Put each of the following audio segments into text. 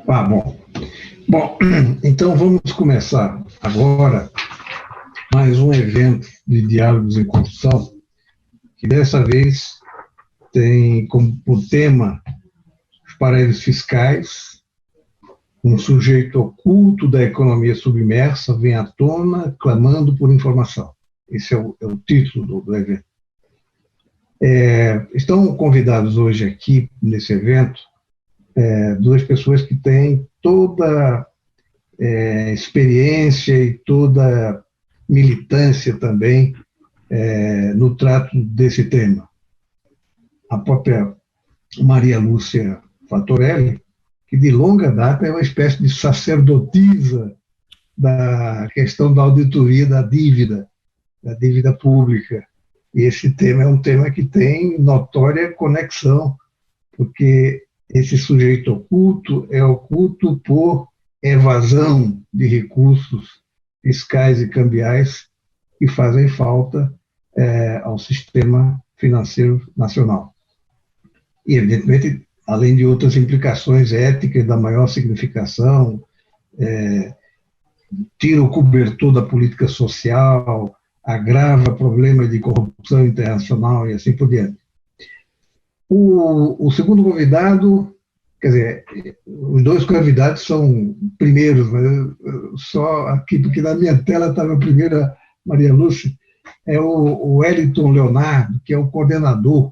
Bom. Bom, então vamos começar agora mais um evento de Diálogos em Construção, que dessa vez tem como tema os paraísos fiscais. Um sujeito oculto da economia submersa vem à tona clamando por informação. Esse é o título do evento. Estão convidados hoje aqui, nesse evento, duas pessoas que têm toda experiência e toda militância também no trato desse tema. A própria Maria Lúcia Fattorelli, que de longa data é uma espécie de sacerdotisa da questão da auditoria da dívida pública. E esse tema é um tema que tem notória conexão, porque esse sujeito oculto é oculto por evasão de recursos fiscais e cambiais que fazem falta ao sistema financeiro nacional. E, evidentemente, além de outras implicações éticas da maior significação, tira o cobertor da política social, agrava problemas de corrupção internacional e assim por diante. O segundo convidado, quer dizer, os dois convidados são primeiros, mas só aqui, porque na minha tela estava a primeira Maria Lúcia, é o Wellington Leonardo, que é o coordenador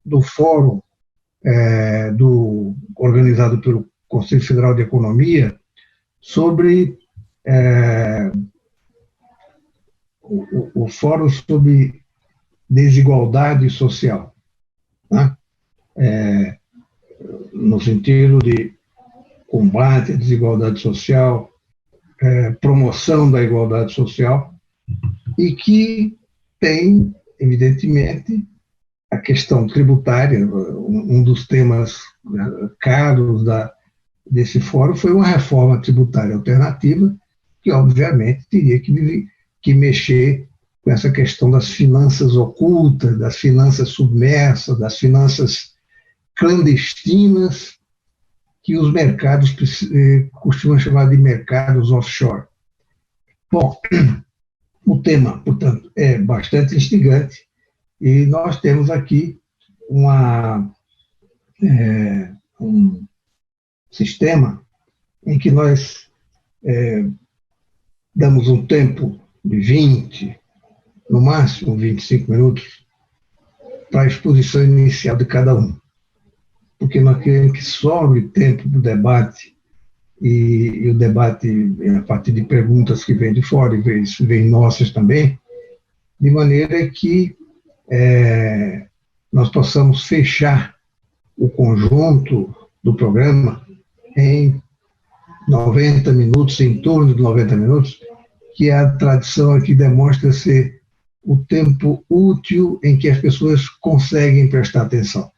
do fórum organizado pelo Conselho Federal de Economia sobre o Fórum sobre Desigualdade Social, né? No sentido de combate à desigualdade social, promoção da igualdade social, e que tem, evidentemente, a questão tributária. Um dos temas caros desse fórum foi uma reforma tributária alternativa, que, obviamente, teria que mexer com essa questão das finanças ocultas, das finanças submersas, das finanças clandestinas, que os mercados costumam chamar de mercados offshore. Bom, o tema, portanto, é bastante instigante, e nós temos aqui um sistema em que nós damos um tempo de 20, no máximo 25 minutos, para a exposição inicial de cada um, porque nós queremos que sobre tempo do debate, e o debate a partir de perguntas que vêm de fora e vêm nossas também, de maneira que nós possamos fechar o conjunto do programa em 90 minutos, em torno de 90 minutos, que a tradição aqui demonstra ser o tempo útil em que as pessoas conseguem prestar atenção.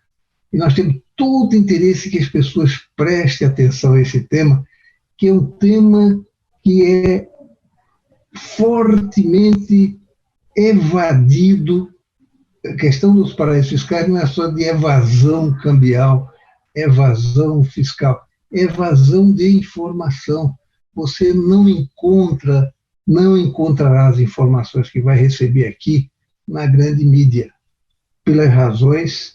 E nós temos todo interesse que as pessoas prestem atenção a esse tema, que é um tema que é fortemente evadido. A questão dos paraísos fiscais não é só de evasão cambial, evasão fiscal, evasão de informação. Você não encontrará as informações que vai receber aqui na grande mídia, pelas razões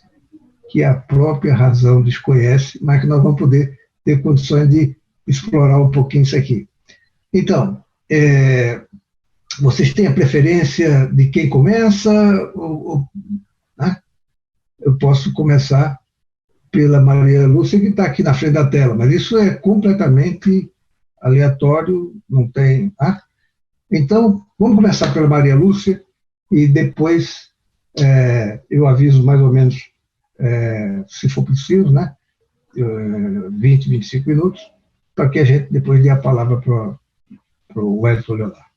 que a própria razão desconhece, mas que nós vamos poder ter condições de explorar um pouquinho isso aqui. Então, vocês têm a preferência de quem começa? Né? Eu posso começar pela Maria Lúcia, que está aqui na frente da tela, mas isso é completamente aleatório, não tem... Então, vamos começar pela Maria Lúcia, e depois eu aviso mais ou menos, se for preciso, né? 20, 25 minutos, para que a gente depois dê a palavra para o Wellington Leonardo.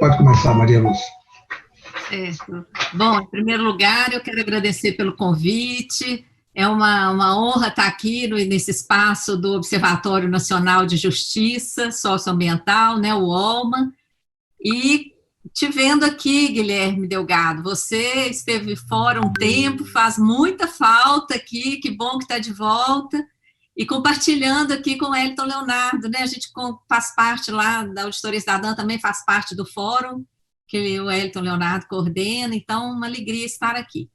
Pode começar, Maria Lúcia. Certo. Bom, em primeiro lugar, eu quero agradecer pelo convite. É uma honra estar aqui nesse espaço do Observatório Nacional de Justiça Socioambiental, né, o OLMA, e Te vendo aqui, Guilherme Delgado, você esteve fora um tempo, faz muita falta aqui, que bom que está de volta, e compartilhando aqui com o Wellington Leonardo, né, a gente faz parte lá da Auditoria Cidadã, também faz parte do fórum, que o Wellington Leonardo coordena, então uma alegria estar aqui.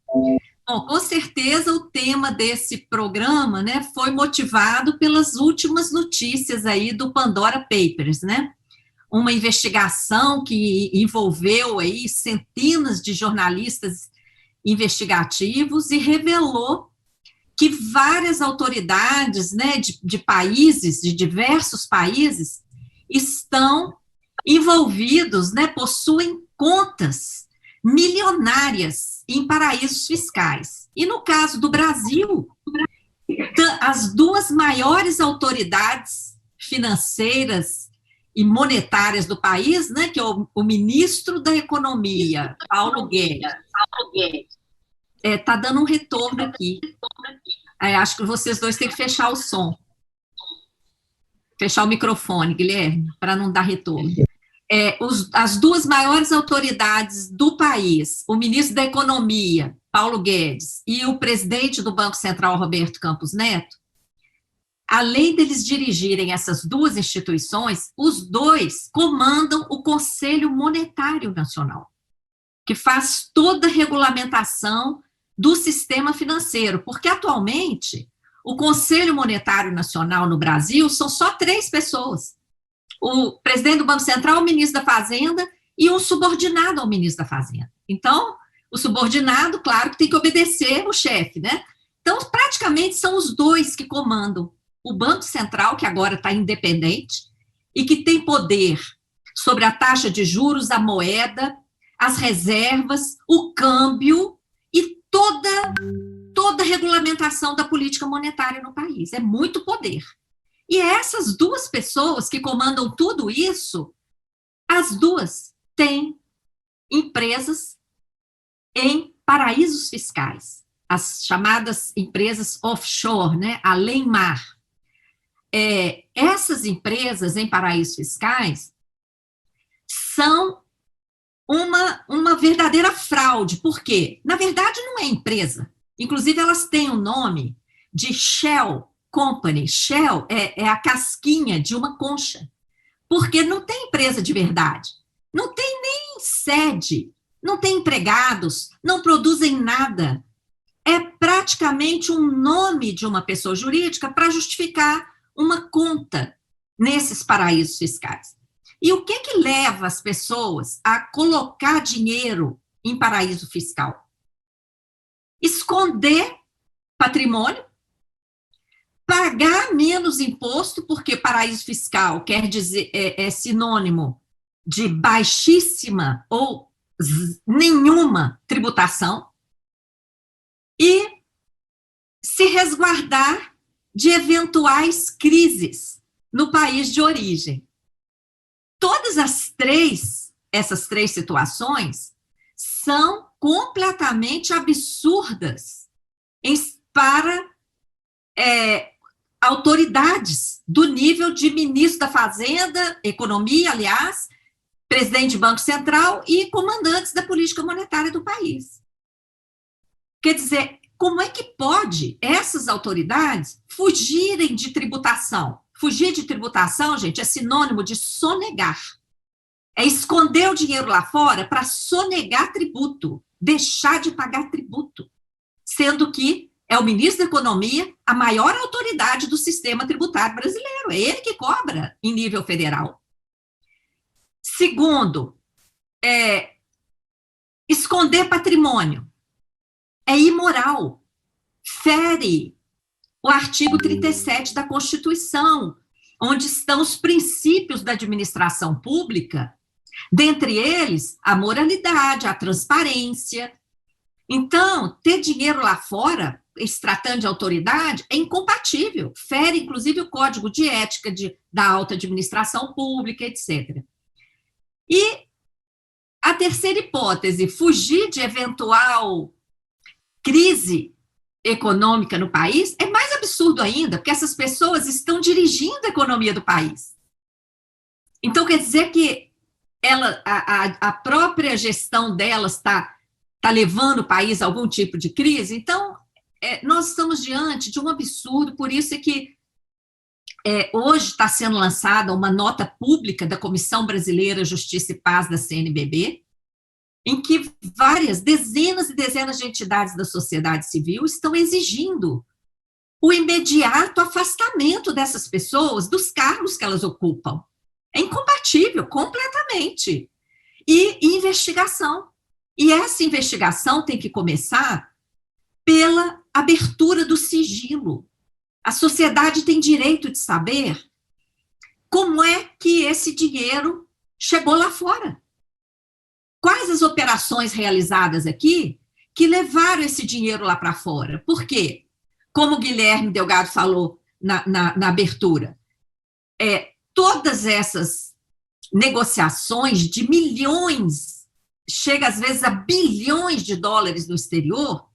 Bom, com certeza o tema desse programa, né, foi motivado pelas últimas notícias aí do Pandora Papers, né, uma investigação que envolveu aí centenas de jornalistas investigativos e revelou que várias autoridades, né, de países, de diversos países, estão envolvidos, né, possuem contas milionárias em paraísos fiscais. E no caso do Brasil, as duas maiores autoridades financeiras e monetárias do país, né, que é o ministro da Economia, Paulo Guedes. Tá dando um retorno aqui. Acho que vocês dois têm que fechar o som. Fechar o microfone, Guilherme, para não dar retorno. As duas maiores autoridades do país, o ministro da Economia, Paulo Guedes, e o presidente do Banco Central, Roberto Campos Neto, além deles dirigirem essas duas instituições, os dois comandam o Conselho Monetário Nacional, que faz toda a regulamentação do sistema financeiro, porque atualmente o Conselho Monetário Nacional no Brasil são só 3 pessoas: o presidente do Banco Central, o ministro da Fazenda e um subordinado ao ministro da Fazenda. Então, o subordinado, claro, que tem que obedecer o chefe, né? Então, praticamente são os dois que comandam o Banco Central, que agora está independente, e que tem poder sobre a taxa de juros, a moeda, as reservas, o câmbio e toda a regulamentação da política monetária no país. É muito poder. E essas duas pessoas que comandam tudo isso, as duas têm empresas em paraísos fiscais, as chamadas empresas offshore, né, além-mar. Essas empresas em paraísos fiscais são uma verdadeira fraude. Por quê? Na verdade, não é empresa. Inclusive, elas têm o nome de Shell Company. Shell é a casquinha de uma concha, porque não tem empresa de verdade. Não tem nem sede, não tem empregados, não produzem nada. É praticamente um nome de uma pessoa jurídica para justificar uma conta nesses paraísos fiscais. E o que leva as pessoas a colocar dinheiro em paraíso fiscal? Esconder patrimônio, pagar menos imposto, porque paraíso fiscal quer dizer, é sinônimo de baixíssima ou nenhuma tributação, e se resguardar de eventuais crises no país de origem. Todas essas três situações são completamente absurdas para autoridades do nível de ministro da Fazenda, Economia, aliás, presidente do Banco Central e comandantes da política monetária do país. Quer dizer, como é que pode essas autoridades fugirem de tributação? Fugir de tributação, gente, é sinônimo de sonegar. É esconder o dinheiro lá fora para sonegar tributo, deixar de pagar tributo, sendo que é o ministro da Economia a maior autoridade do sistema tributário brasileiro. É ele que cobra em nível federal. Segundo, esconder patrimônio é imoral, fere o artigo 37 da Constituição, onde estão os princípios da administração pública, dentre eles a moralidade, a transparência. Então, ter dinheiro lá fora, se tratando de autoridade, é incompatível, fere inclusive o Código de Ética da Alta Administração Pública, etc. E a terceira hipótese, fugir de eventual crise econômica no país, é mais absurdo ainda, porque essas pessoas estão dirigindo a economia do país. Então, quer dizer que a própria gestão delas está levando o país a algum tipo de crise. Então, nós estamos diante de um absurdo, por isso é que hoje está sendo lançada uma nota pública da Comissão Brasileira Justiça e Paz da CNBB, em que dezenas e dezenas de entidades da sociedade civil estão exigindo o imediato afastamento dessas pessoas dos cargos que elas ocupam. É incompatível, completamente. E investigação. E essa investigação tem que começar pela abertura do sigilo. A sociedade tem direito de saber como é que esse dinheiro chegou lá fora. Quais as operações realizadas aqui que levaram esse dinheiro lá para fora? Por quê? Como o Guilherme Delgado falou na abertura, todas essas negociações de milhões, chega às vezes a bilhões de dólares no exterior,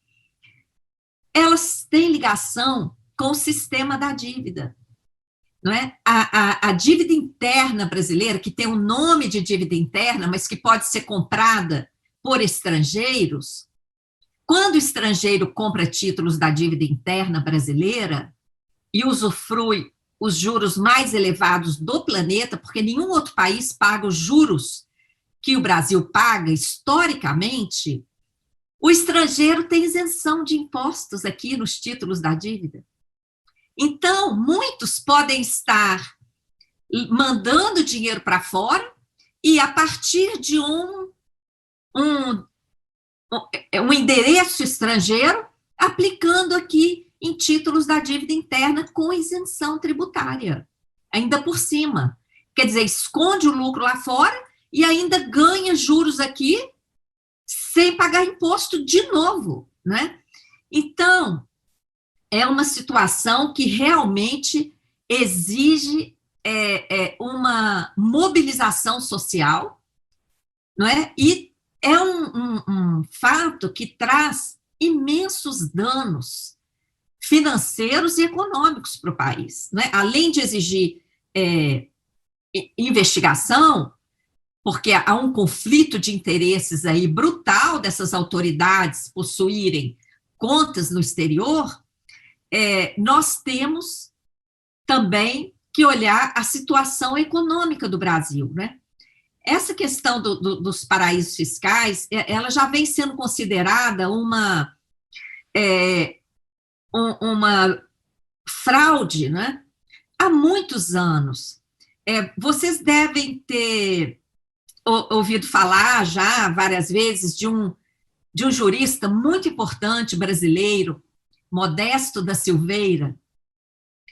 elas têm ligação com o sistema da dívida. Não é? A dívida interna brasileira, que tem o nome de dívida interna, mas que pode ser comprada por estrangeiros, quando o estrangeiro compra títulos da dívida interna brasileira e usufrui os juros mais elevados do planeta, porque nenhum outro país paga os juros que o Brasil paga historicamente, o estrangeiro tem isenção de impostos aqui nos títulos da dívida. Então, muitos podem estar mandando dinheiro para fora e, a partir de um endereço estrangeiro, aplicando aqui em títulos da dívida interna com isenção tributária, ainda por cima. Quer dizer, esconde o lucro lá fora e ainda ganha juros aqui sem pagar imposto de novo, né? Então, é uma situação que realmente exige uma mobilização social, não é? E é um fato que traz imensos danos financeiros e econômicos para o país, né? Além de exigir investigação, porque há um conflito de interesses aí brutal dessas autoridades possuírem contas no exterior, nós temos também que olhar a situação econômica do Brasil, né? Essa questão dos paraísos fiscais, ela já vem sendo considerada uma fraude, né? Há muitos anos. Vocês devem ter ouvido falar já várias vezes de um jurista muito importante brasileiro, Modesto da Silveira.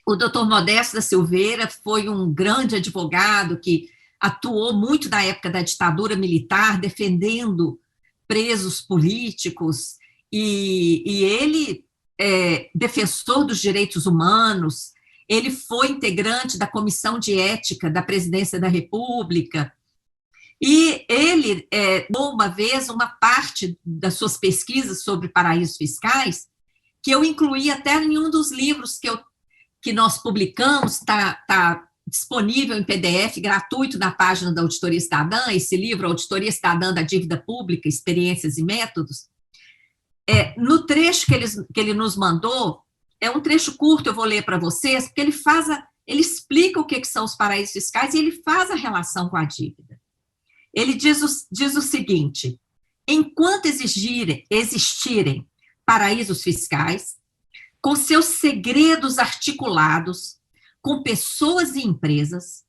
O doutor Modesto da Silveira foi um grande advogado que atuou muito na época da ditadura militar, defendendo presos políticos, e ele defensor dos direitos humanos, ele foi integrante da Comissão de Ética da Presidência da República, e ele, uma vez, uma parte das suas pesquisas sobre paraísos fiscais, que eu incluí até em um dos livros que nós publicamos, está disponível em PDF, gratuito, na página da Auditoria Cidadã, esse livro, Auditoria Cidadã da Dívida Pública, Experiências e Métodos. No trecho que ele nos mandou, é um trecho curto, eu vou ler para vocês, porque ele explica o que são os paraísos fiscais e ele faz a relação com a dívida. Ele diz o seguinte: enquanto existirem paraísos fiscais, com seus segredos articulados, com pessoas e empresas,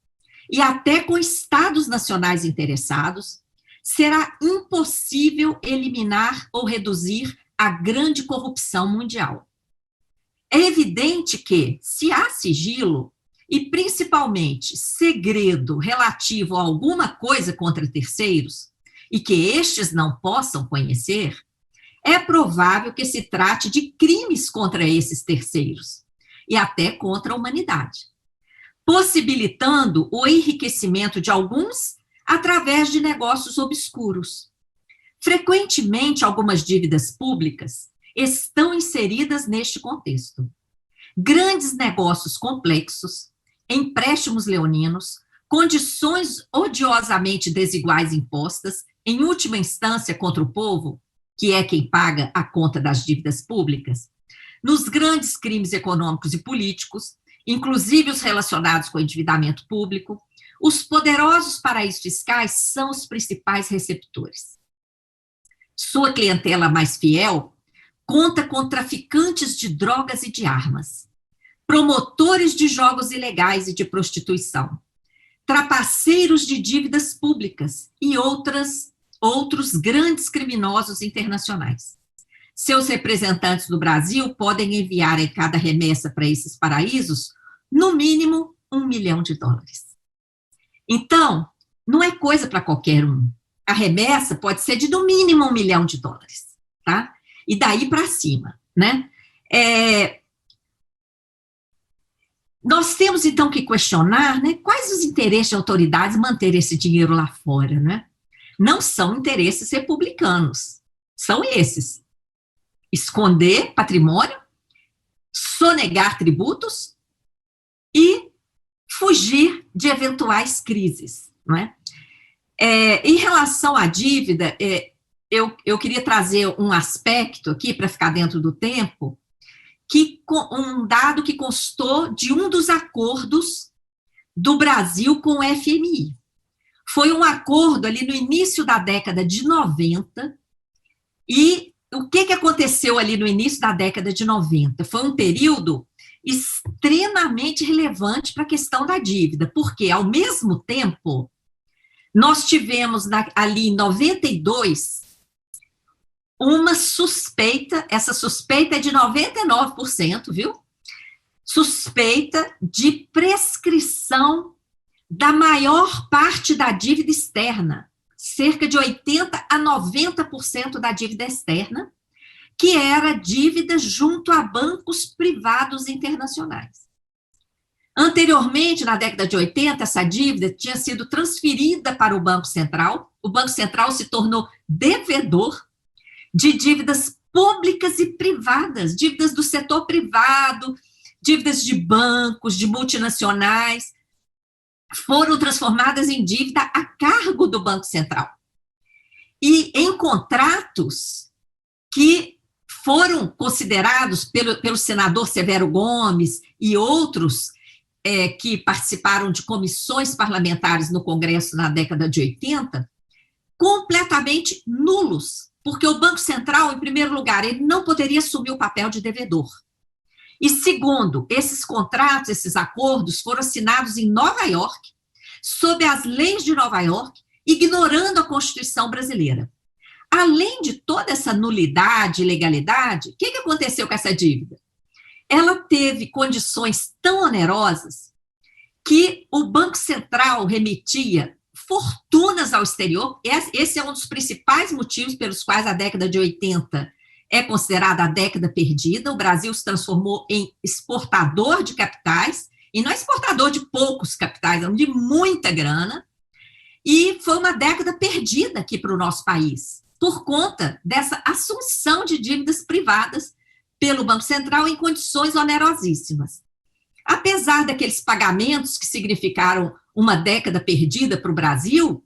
e até com estados nacionais interessados, será impossível eliminar ou reduzir a grande corrupção mundial. É evidente que, se há sigilo, e principalmente segredo relativo a alguma coisa contra terceiros, e que estes não possam conhecer, é provável que se trate de crimes contra esses terceiros, e até contra a humanidade, possibilitando o enriquecimento de alguns através de negócios obscuros. Frequentemente, algumas dívidas públicas estão inseridas neste contexto. Grandes negócios complexos, empréstimos leoninos, condições odiosamente desiguais impostas, em última instância contra o povo, que é quem paga a conta das dívidas públicas, nos grandes crimes econômicos e políticos, inclusive os relacionados com o endividamento público, os poderosos paraísos fiscais são os principais receptores. Sua clientela mais fiel conta com traficantes de drogas e de armas, promotores de jogos ilegais e de prostituição, trapaceiros de dívidas públicas e outros grandes criminosos internacionais. Seus representantes do Brasil podem enviar em cada remessa para esses paraísos, no mínimo, $1 milhão. Então, não é coisa para qualquer um. A remessa pode ser de, no mínimo, $1 milhão, tá? E daí para cima, né? Nós temos, então, que questionar, né, quais os interesses de autoridades manter esse dinheiro lá fora, né? Não são interesses republicanos, são esses: esconder patrimônio, sonegar tributos e fugir de eventuais crises, não é? Em relação à dívida, eu queria trazer um aspecto aqui, para ficar dentro do tempo, um dado que constou de um dos acordos do Brasil com o FMI. Foi um acordo ali no início da década de 90, e o que aconteceu ali no início da década de 90? Foi um período extremamente relevante para a questão da dívida, porque, ao mesmo tempo, nós tivemos ali em 92 uma suspeita, essa suspeita é de 99%, viu? Suspeita de prescrição da maior parte da dívida externa, cerca de 80% a 90% da dívida externa, que era dívida junto a bancos privados internacionais. Anteriormente, na década de 80, essa dívida tinha sido transferida para o Banco Central se tornou devedor de dívidas públicas e privadas, dívidas do setor privado, dívidas de bancos, de multinacionais, foram transformadas em dívida a cargo do Banco Central. E em contratos que foram considerados pelo senador Severo Gomes e outros que participaram de comissões parlamentares no Congresso na década de 80, completamente nulos, porque o Banco Central, em primeiro lugar, ele não poderia assumir o papel de devedor. E segundo, esses contratos, esses acordos foram assinados em Nova York, sob as leis de Nova York, ignorando a Constituição brasileira. Além de toda essa nulidade e ilegalidade, o que aconteceu com essa dívida? Ela teve condições tão onerosas que o Banco Central remetia fortunas ao exterior. Esse é um dos principais motivos pelos quais a década de 80 é considerada a década perdida. O Brasil se transformou em exportador de capitais, e não é exportador de poucos capitais, é de muita grana, e foi uma década perdida aqui para o nosso país, por conta dessa assunção de dívidas privadas pelo Banco Central em condições onerosíssimas. Apesar daqueles pagamentos que significaram uma década perdida para o Brasil,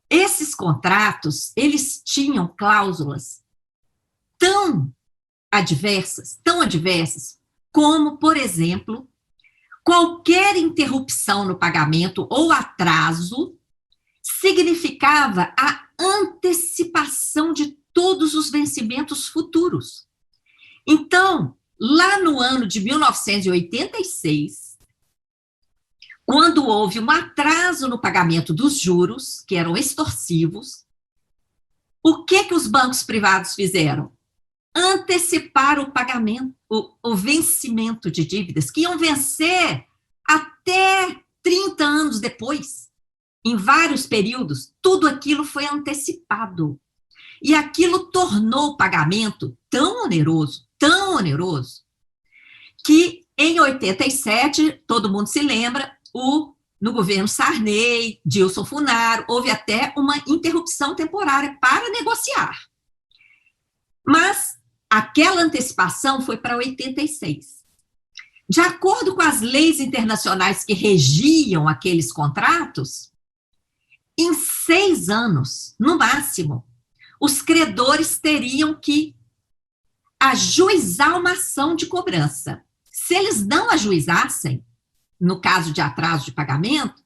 esses contratos, eles tinham cláusulas tão adversas, como, por exemplo, qualquer interrupção no pagamento ou atraso significava a antecipação de todos os vencimentos futuros. Então, lá no ano de 1986, quando houve um atraso no pagamento dos juros, que eram extorsivos, o que os bancos privados fizeram? Antecipar o pagamento, o vencimento de dívidas, que iam vencer até 30 anos depois, em vários períodos. Tudo aquilo foi antecipado. E aquilo tornou o pagamento tão oneroso, que em 87, todo mundo se lembra, no governo Sarney, Dilson Funaro, houve até uma interrupção temporária para negociar. Mas aquela antecipação foi para 86. De acordo com as leis internacionais que regiam aqueles contratos, em 6 anos, no máximo, os credores teriam que ajuizar uma ação de cobrança. Se eles não ajuizassem, no caso de atraso de pagamento,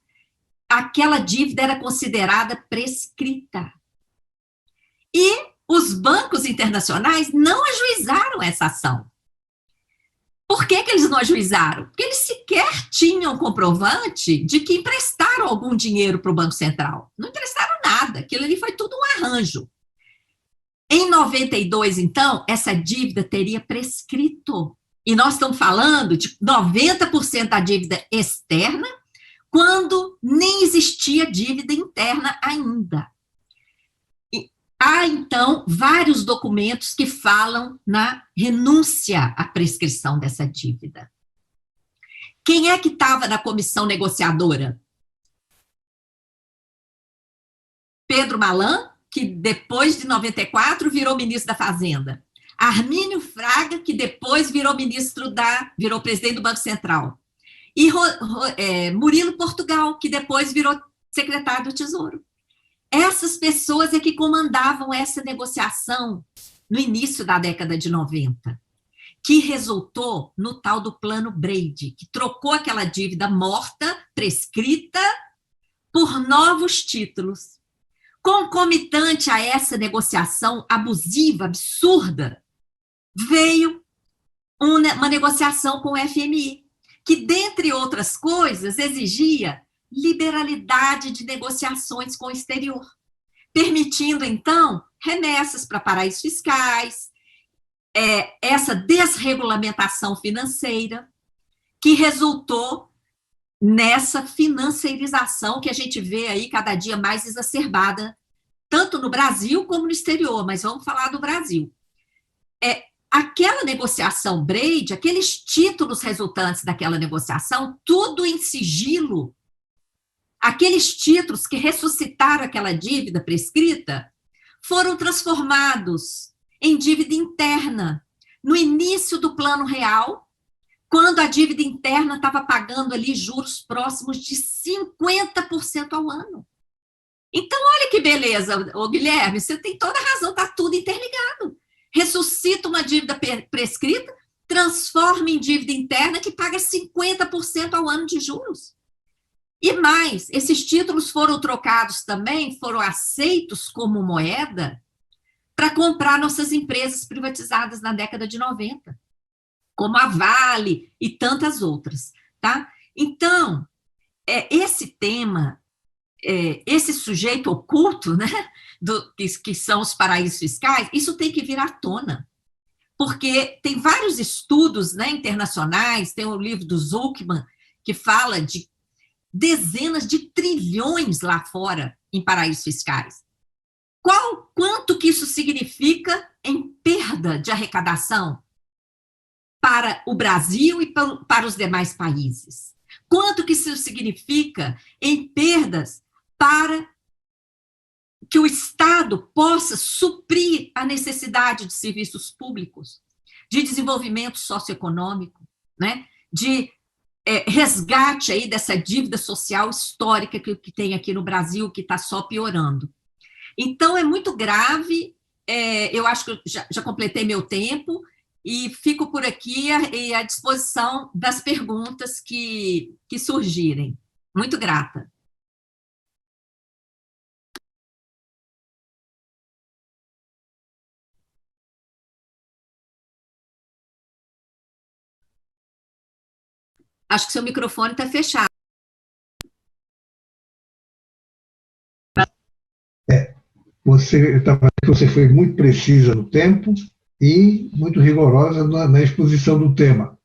aquela dívida era considerada prescrita. E os bancos internacionais não ajuizaram essa ação. Por que eles não ajuizaram? Porque eles sequer tinham comprovante de que emprestaram algum dinheiro para o Banco Central. Não emprestaram nada, aquilo ali foi tudo um arranjo. Em 92, então, essa dívida teria prescrito. E nós estamos falando de 90% da dívida externa, quando nem existia dívida interna ainda. E há, então, vários documentos que falam na renúncia à prescrição dessa dívida. Quem é que estava na comissão negociadora? Pedro Malan, que depois de 94 virou ministro da Fazenda. Armínio Fraga, que depois virou presidente do Banco Central. E Murilo Portugal, que depois virou secretário do Tesouro. Essas pessoas é que comandavam essa negociação no início da década de 90, que resultou no tal do Plano Brady, que trocou aquela dívida morta, prescrita, por novos títulos. Concomitante a essa negociação abusiva, absurda, veio uma negociação com o FMI, que, dentre outras coisas, exigia liberalidade de negociações com o exterior, permitindo, então, remessas para paraísos fiscais, essa desregulamentação financeira, que resultou nessa financeirização que a gente vê aí cada dia mais exacerbada, tanto no Brasil como no exterior, mas vamos falar do Brasil. Aquela negociação Brady, aqueles títulos resultantes daquela negociação, tudo em sigilo, aqueles títulos que ressuscitaram aquela dívida prescrita, foram transformados em dívida interna, no início do Plano Real, quando a dívida interna estava pagando ali juros próximos de 50% ao ano. Então, olha que beleza, Guilherme, você tem toda a razão, está tudo interligado. Ressuscita uma dívida prescrita, transforma em dívida interna que paga 50% ao ano de juros. E mais, esses títulos foram trocados também, foram aceitos como moeda para comprar nossas empresas privatizadas na década de 90, como a Vale e tantas outras, tá? Então, esse tema, esse sujeito oculto, né, que são os paraísos fiscais, isso tem que vir à tona, porque tem vários estudos, né, internacionais, tem o livro do Zucman, que fala de dezenas de trilhões lá fora em paraísos fiscais. Quanto que isso significa em perda de arrecadação para o Brasil e para os demais países? Quanto que isso significa em perdas para que o Estado possa suprir a necessidade de serviços públicos, de desenvolvimento socioeconômico, né? De resgate aí dessa dívida social histórica que tem aqui no Brasil, que está só piorando. Então, é muito grave, eu acho que eu já completei meu tempo, e fico por aqui à disposição das perguntas que surgirem. Muito grata. Acho que seu microfone está fechado. Você foi muito precisa no tempo e muito rigorosa na exposição do tema,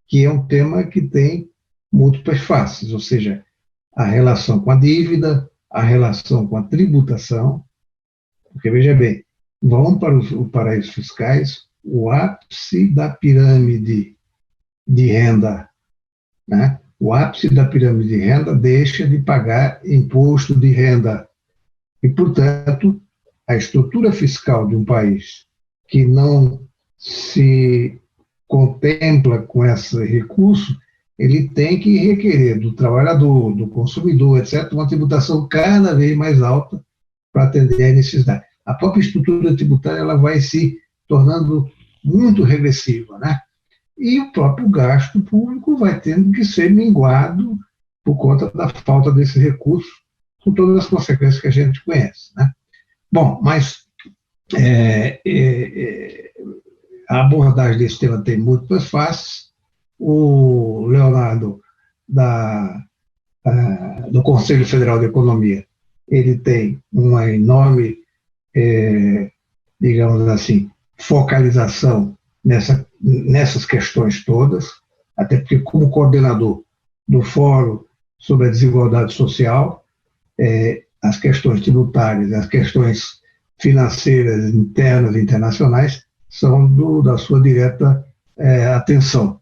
que é um tema que tem múltiplas faces, ou seja, a relação com a dívida, a relação com a tributação, porque, veja bem, vão para os paraísos fiscais o ápice da pirâmide de renda, né? O ápice da pirâmide de renda deixa de pagar imposto de renda. E, portanto, a estrutura fiscal de um país que não se contempla com esse recurso, ele tem que requerer do trabalhador, do consumidor, etc., uma tributação cada vez mais alta para atender a necessidade. A própria estrutura tributária ela vai se tornando muito regressiva, né? E o próprio gasto público vai tendo que ser minguado por conta da falta desse recurso, com todas as consequências que a gente conhece, né? Bom, mas a abordagem desse tema tem múltiplas faces. O Leonardo, do Conselho Federal de Economia, ele tem uma enorme, digamos assim, focalização nessas questões todas, até porque, como coordenador do Fórum sobre a Desigualdade Social, as questões tributárias, as questões financeiras internas e internacionais são da sua direta atenção.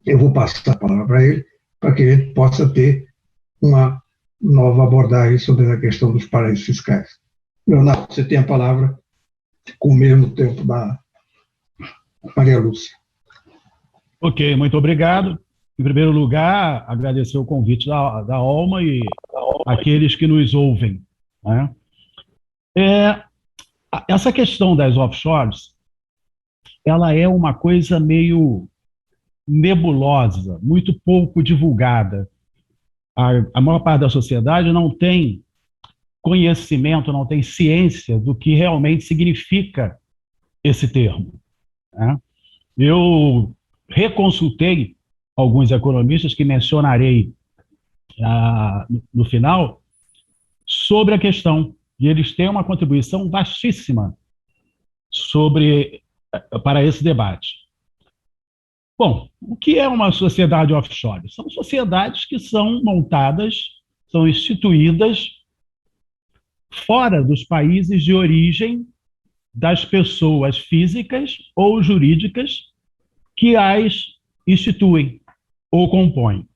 Eu vou passar a palavra para ele, para que a gente possa ter uma nova abordagem sobre a questão dos paraísos fiscais. Leonardo, você tem a palavra com o mesmo tempo da Maria Lúcia. Ok, muito obrigado. Em primeiro lugar, agradecer o convite da Alma e aqueles que nos ouvem, né? Essa questão das offshores, ela é uma coisa meio nebulosa, muito pouco divulgada. A maior parte da sociedade não tem conhecimento, não tem ciência do que realmente significa esse termo, né? Eu reconsultei alguns economistas que mencionarei no final sobre a questão, e eles têm uma contribuição vastíssima para esse debate. Bom, o que é uma sociedade offshore? São sociedades que são montadas, são instituídas fora dos países de origem das pessoas físicas ou jurídicas que as instituem ou compõem.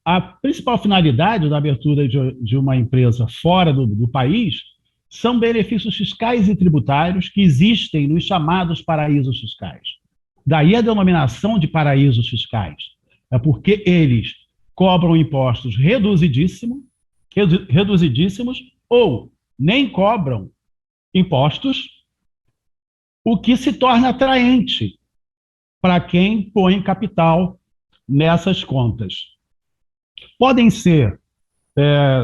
A principal finalidade da abertura de uma empresa fora do país são benefícios fiscais e tributários que existem nos chamados paraísos fiscais. Daí a denominação de paraísos fiscais. É porque eles cobram impostos reduzidíssimos ou nem cobram impostos, o que se torna atraente para quem põe capital nessas contas. Podem ser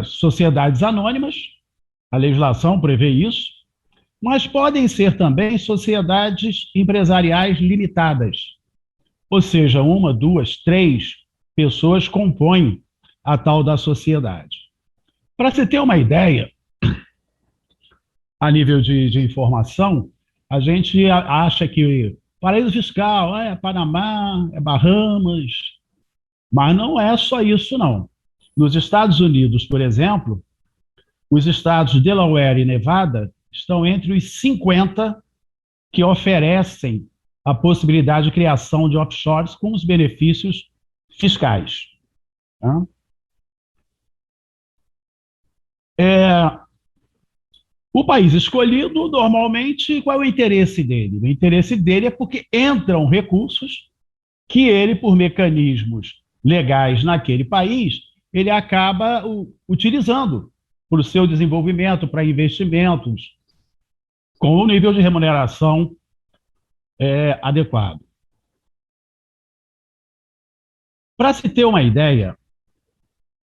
sociedades anônimas, a legislação prevê isso, mas podem ser também sociedades empresariais limitadas, ou seja, 1, 2, 3 pessoas compõem a tal da sociedade. Para se ter uma ideia, a nível de informação, a gente acha que paraíso fiscal é Panamá, é Bahamas, mas não é só isso, não. Nos Estados Unidos, por exemplo, os estados de Delaware e Nevada estão entre os 50 que oferecem a possibilidade de criação de offshores com os benefícios fiscais. Tá? O país escolhido, normalmente, qual é o interesse dele? O interesse dele é porque entram recursos que ele, por mecanismos legais naquele país, ele acaba utilizando para o seu desenvolvimento, para investimentos, com um nível de remuneração adequado. Para se ter uma ideia,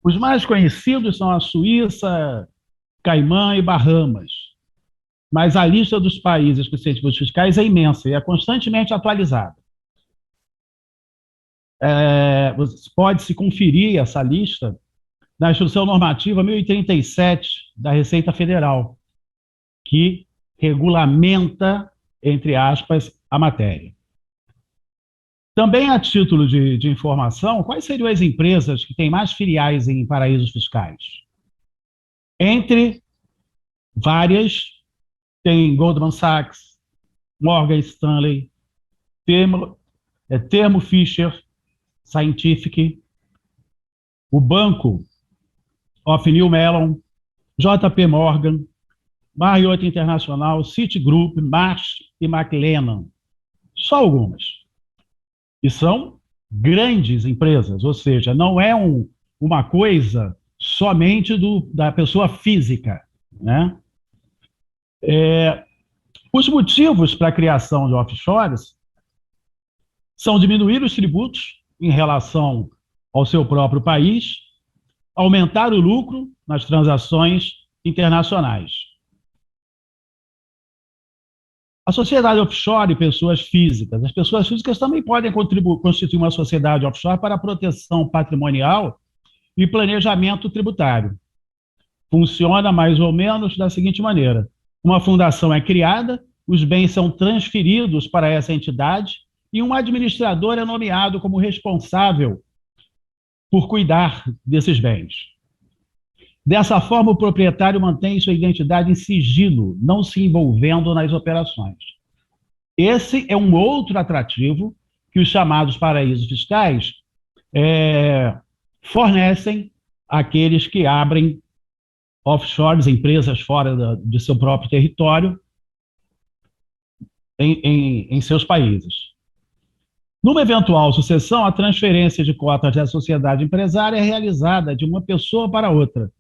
os mais conhecidos são a Suíça, Caimã e Bahamas, mas a lista dos países com incentivos fiscais é imensa e é constantemente atualizada. Pode-se conferir essa lista na Instrução Normativa 1037 da Receita Federal, que regulamenta, entre aspas, a matéria. Também a título de informação, quais seriam as empresas que têm mais filiais em paraísos fiscais? Entre várias, tem Goldman Sachs, Morgan Stanley, Thermo Fisher Scientific, o Banco of New Mellon, JP Morgan, Marriott International, Citigroup, Marsh e McLennan. Só algumas. E são grandes empresas, ou seja, não é uma coisa somente da pessoa física, né? Os motivos para a criação de offshores são diminuir os tributos em relação ao seu próprio país, aumentar o lucro nas transações internacionais. A sociedade offshore e pessoas físicas. As pessoas físicas também podem constituir uma sociedade offshore para a proteção patrimonial e planejamento tributário. Funciona mais ou menos da seguinte maneira: uma fundação é criada, os bens são transferidos para essa entidade e um administrador é nomeado como responsável por cuidar desses bens. Dessa forma, o proprietário mantém sua identidade em sigilo, não se envolvendo nas operações. Esse é um outro atrativo que os chamados paraísos fiscais fornecem àqueles que abrem offshores, empresas fora de seu próprio território, em seus países. Numa eventual sucessão, a transferência de cotas da sociedade empresária é realizada de uma pessoa para outra,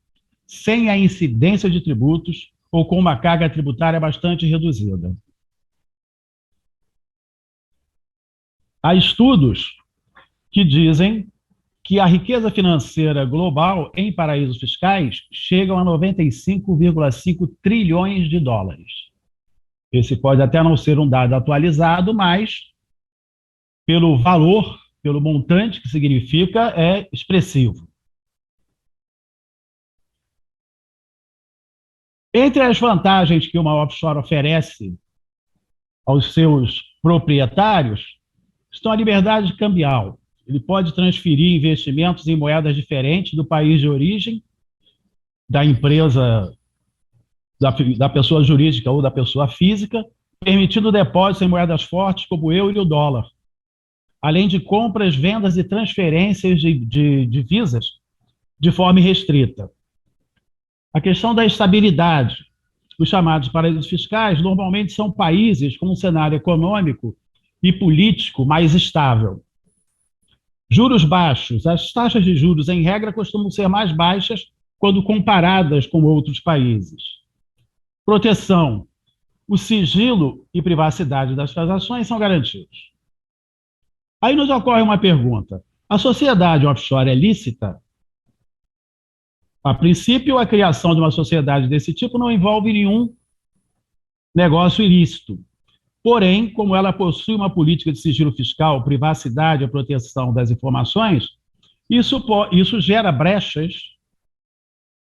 sem a incidência de tributos ou com uma carga tributária bastante reduzida. Há estudos que dizem que a riqueza financeira global em paraísos fiscais chega a 95,5 trilhões de dólares. Esse pode até não ser um dado atualizado, mas pelo valor, pelo montante que significa, é expressivo. Entre as vantagens que uma offshore oferece aos seus proprietários estão a liberdade cambial. Ele pode transferir investimentos em moedas diferentes do país de origem da empresa, da pessoa jurídica ou da pessoa física, permitindo depósitos em moedas fortes como o euro e o dólar, além de compras, vendas e transferências de divisas de forma irrestrita. A questão da estabilidade. Os chamados paraísos fiscais normalmente são países com um cenário econômico e político mais estável. Juros baixos. As taxas de juros, em regra, costumam ser mais baixas quando comparadas com outros países. Proteção. O sigilo e privacidade das transações são garantidos. Aí nos ocorre uma pergunta: a sociedade offshore é lícita? A princípio, a criação de uma sociedade desse tipo não envolve nenhum negócio ilícito. Porém, como ela possui uma política de sigilo fiscal, privacidade e proteção das informações, isso gera brechas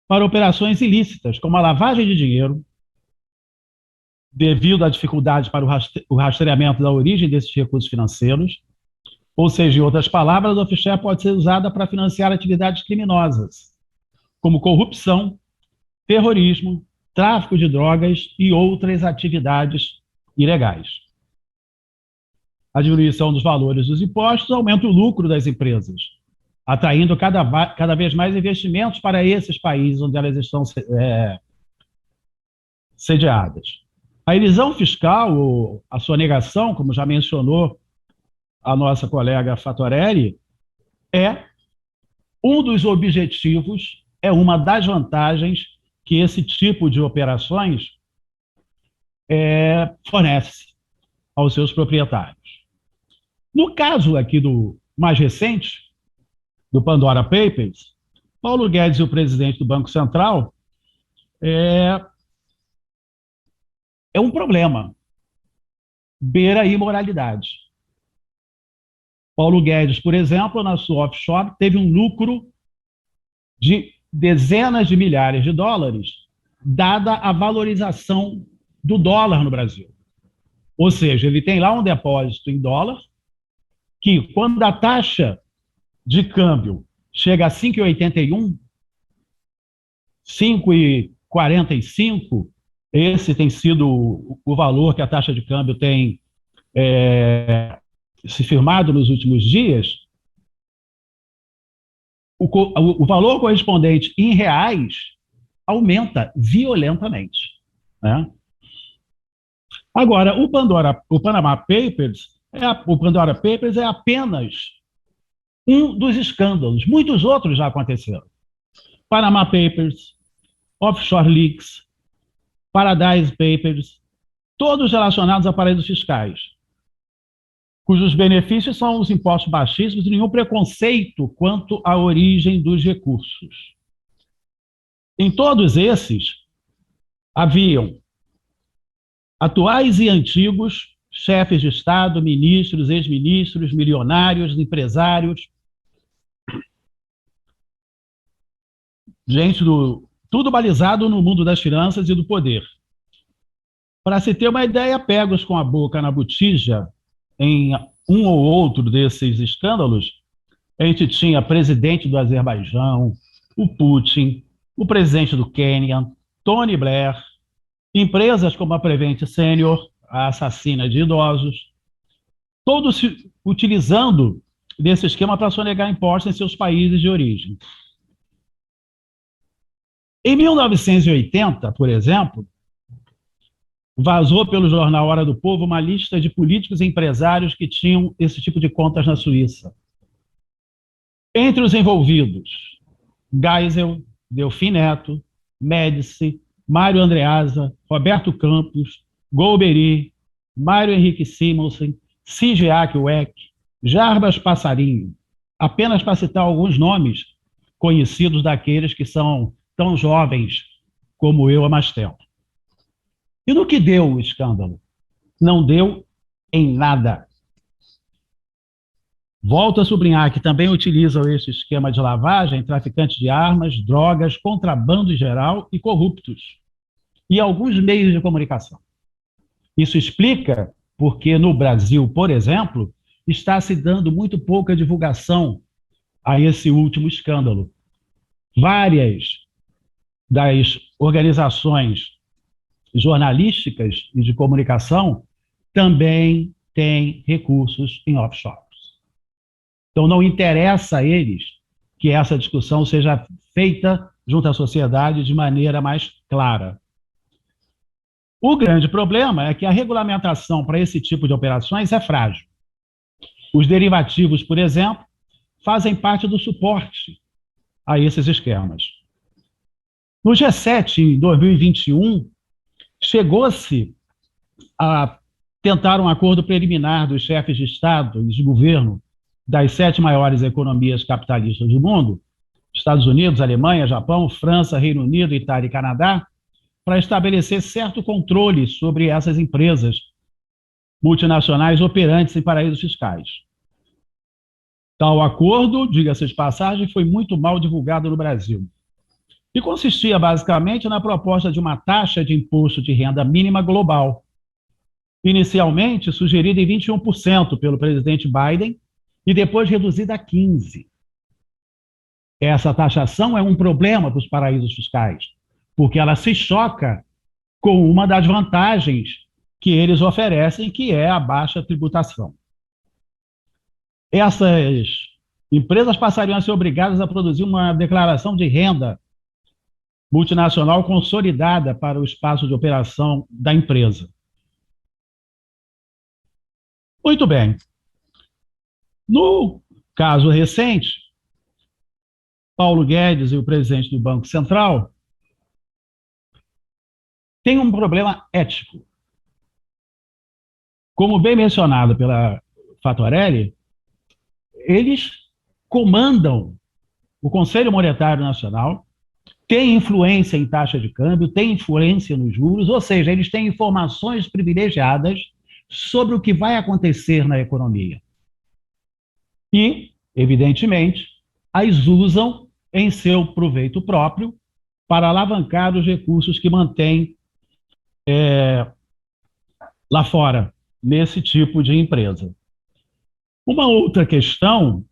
para operações ilícitas, como a lavagem de dinheiro, devido à dificuldade para o rastreamento da origem desses recursos financeiros. Ou seja, em outras palavras, a offshore pode ser usada para financiar atividades criminosas, como corrupção, terrorismo, tráfico de drogas e outras atividades ilegais. A diminuição dos valores dos impostos aumenta o lucro das empresas, atraindo cada vez mais investimentos para esses países onde elas estão sediadas. A elisão fiscal, ou a sonegação, como já mencionou a nossa colega Fatorelli, é um dos objetivos, é uma das vantagens que esse tipo de operações fornece aos seus proprietários. No caso aqui do mais recente, do Pandora Papers, Paulo Guedes, o presidente do Banco Central, é um problema, beira a imoralidade. Paulo Guedes, por exemplo, na sua offshore, teve um lucro de dezenas de milhares de dólares, dada a valorização do dólar no Brasil. Ou seja, ele tem lá um depósito em dólar, que quando a taxa de câmbio chega a 5,81, 5,45, esse tem sido o valor que a taxa de câmbio tem se firmado nos últimos dias, o valor correspondente em reais aumenta violentamente. né? Agora, o Panama Papers o Pandora Papers é apenas um dos escândalos. Muitos outros já aconteceram. Panama Papers, Offshore Leaks, Paradise Papers, todos relacionados a paraísos fiscais, cujos benefícios são os impostos baixíssimos e nenhum preconceito quanto à origem dos recursos. Em todos esses, haviam atuais e antigos chefes de Estado, ministros, ex-ministros, milionários, empresários, gente tudo balizado no mundo das finanças e do poder. Para se ter uma ideia, pegos com a boca na botija, em um ou outro desses escândalos, a gente tinha presidente do Azerbaijão, o Putin, o presidente do Quênia, Tony Blair, empresas como a Prevent Senior, a assassina de idosos, todos utilizando desse esquema para sonegar impostos em seus países de origem. Em 1980, por exemplo, vazou pelo jornal Hora do Povo uma lista de políticos e empresários que tinham esse tipo de contas na Suíça. Entre os envolvidos, Geisel, Delfim Neto, Médici, Mário Andreasa, Roberto Campos, Golbery, Mário Henrique Simonsen, Sigeac Weck, Jarbas Passarinho, apenas para citar alguns nomes conhecidos daqueles que são tão jovens como eu há mais tempo. E no que deu o escândalo? Não deu em nada. Volto a sublinhar que também utilizam esse esquema de lavagem traficantes de armas, drogas, contrabando em geral e corruptos. E alguns meios de comunicação. Isso explica porque no Brasil, por exemplo, está se dando muito pouca divulgação a esse último escândalo. Várias das organizações jornalísticas e de comunicação também têm recursos em offshores. Então não interessa a eles que essa discussão seja feita junto à sociedade de maneira mais clara. O grande problema é que a regulamentação para esse tipo de operações é frágil. Os derivativos, por exemplo, fazem parte do suporte a esses esquemas. No G7, em 2021, chegou-se a tentar um acordo preliminar dos chefes de Estado e de governo das 7 maiores economias capitalistas do mundo, Estados Unidos, Alemanha, Japão, França, Reino Unido, Itália e Canadá, para estabelecer certo controle sobre essas empresas multinacionais operantes em paraísos fiscais. Tal acordo, diga-se de passagem, foi muito mal divulgado no Brasil. E consistia basicamente na proposta de uma taxa de imposto de renda mínima global, inicialmente sugerida em 21% pelo presidente Biden e depois reduzida a 15%. Essa taxação é um problema para os paraísos fiscais, porque ela se choca com uma das vantagens que eles oferecem, que é a baixa tributação. Essas empresas passariam a ser obrigadas a produzir uma declaração de renda multinacional consolidada para o espaço de operação da empresa. Muito bem. No caso recente, Paulo Guedes e o presidente do Banco Central têm um problema ético. Como bem mencionado pela Fatorelli, eles comandam o Conselho Monetário Nacional, têm influência em taxa de câmbio, têm influência nos juros, ou seja, eles têm informações privilegiadas sobre o que vai acontecer na economia. E, evidentemente, as usam em seu proveito próprio para alavancar os recursos que mantêm lá fora, nesse tipo de empresa. Uma outra questão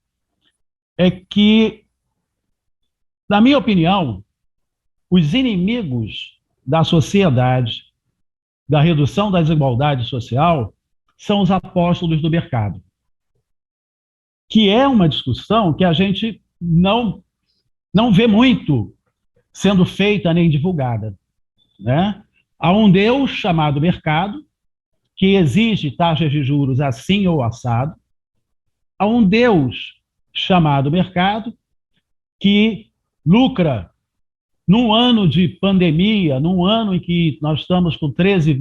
é que, na minha opinião, os inimigos da sociedade, da redução da desigualdade social, são os apóstolos do mercado, que é uma discussão que a gente não vê muito sendo feita nem divulgada, né? Há um Deus chamado mercado, que exige taxas de juros assim ou assado. Há um Deus chamado mercado, que lucra num ano de pandemia, num ano em que nós estamos com 13,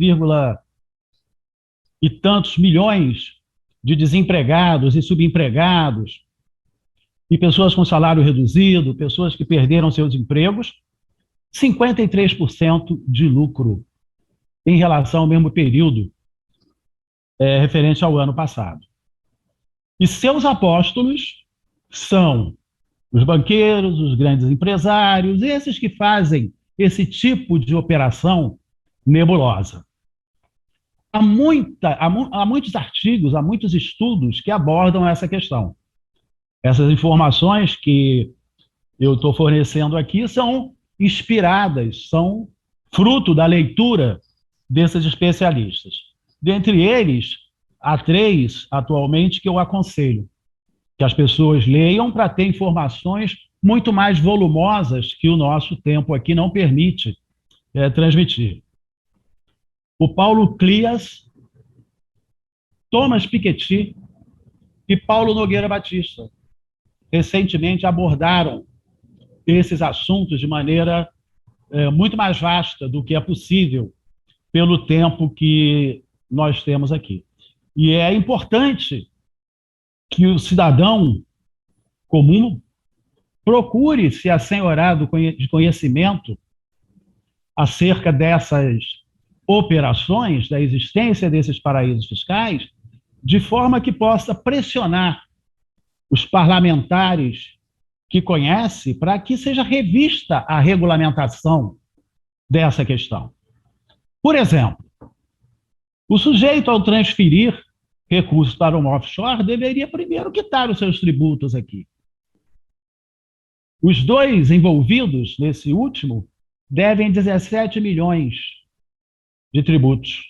e tantos milhões de desempregados e subempregados, e pessoas com salário reduzido, pessoas que perderam seus empregos, 53% de lucro em relação ao mesmo período referente ao ano passado. E seus apóstolos são os banqueiros, os grandes empresários, esses que fazem esse tipo de operação nebulosa. Há muitos artigos, há muitos estudos que abordam essa questão. Essas informações que eu estou fornecendo aqui são inspiradas, são fruto da leitura desses especialistas. Dentre eles, há 3 atualmente que eu aconselho que as pessoas leiam para ter informações muito mais volumosas que o nosso tempo aqui não permite transmitir. O Paulo Clias, Thomas Piketty e Paulo Nogueira Batista recentemente abordaram esses assuntos de maneira muito mais vasta do que é possível pelo tempo que nós temos aqui. E é importante que o cidadão comum procure se assenhorar de conhecimento acerca dessas operações, da existência desses paraísos fiscais, de forma que possa pressionar os parlamentares que conhece para que seja revista a regulamentação dessa questão. Por exemplo, o sujeito, ao transferir recursos para uma offshore, deveria primeiro quitar os seus tributos aqui. Os 2 envolvidos nesse último devem 17 milhões de tributos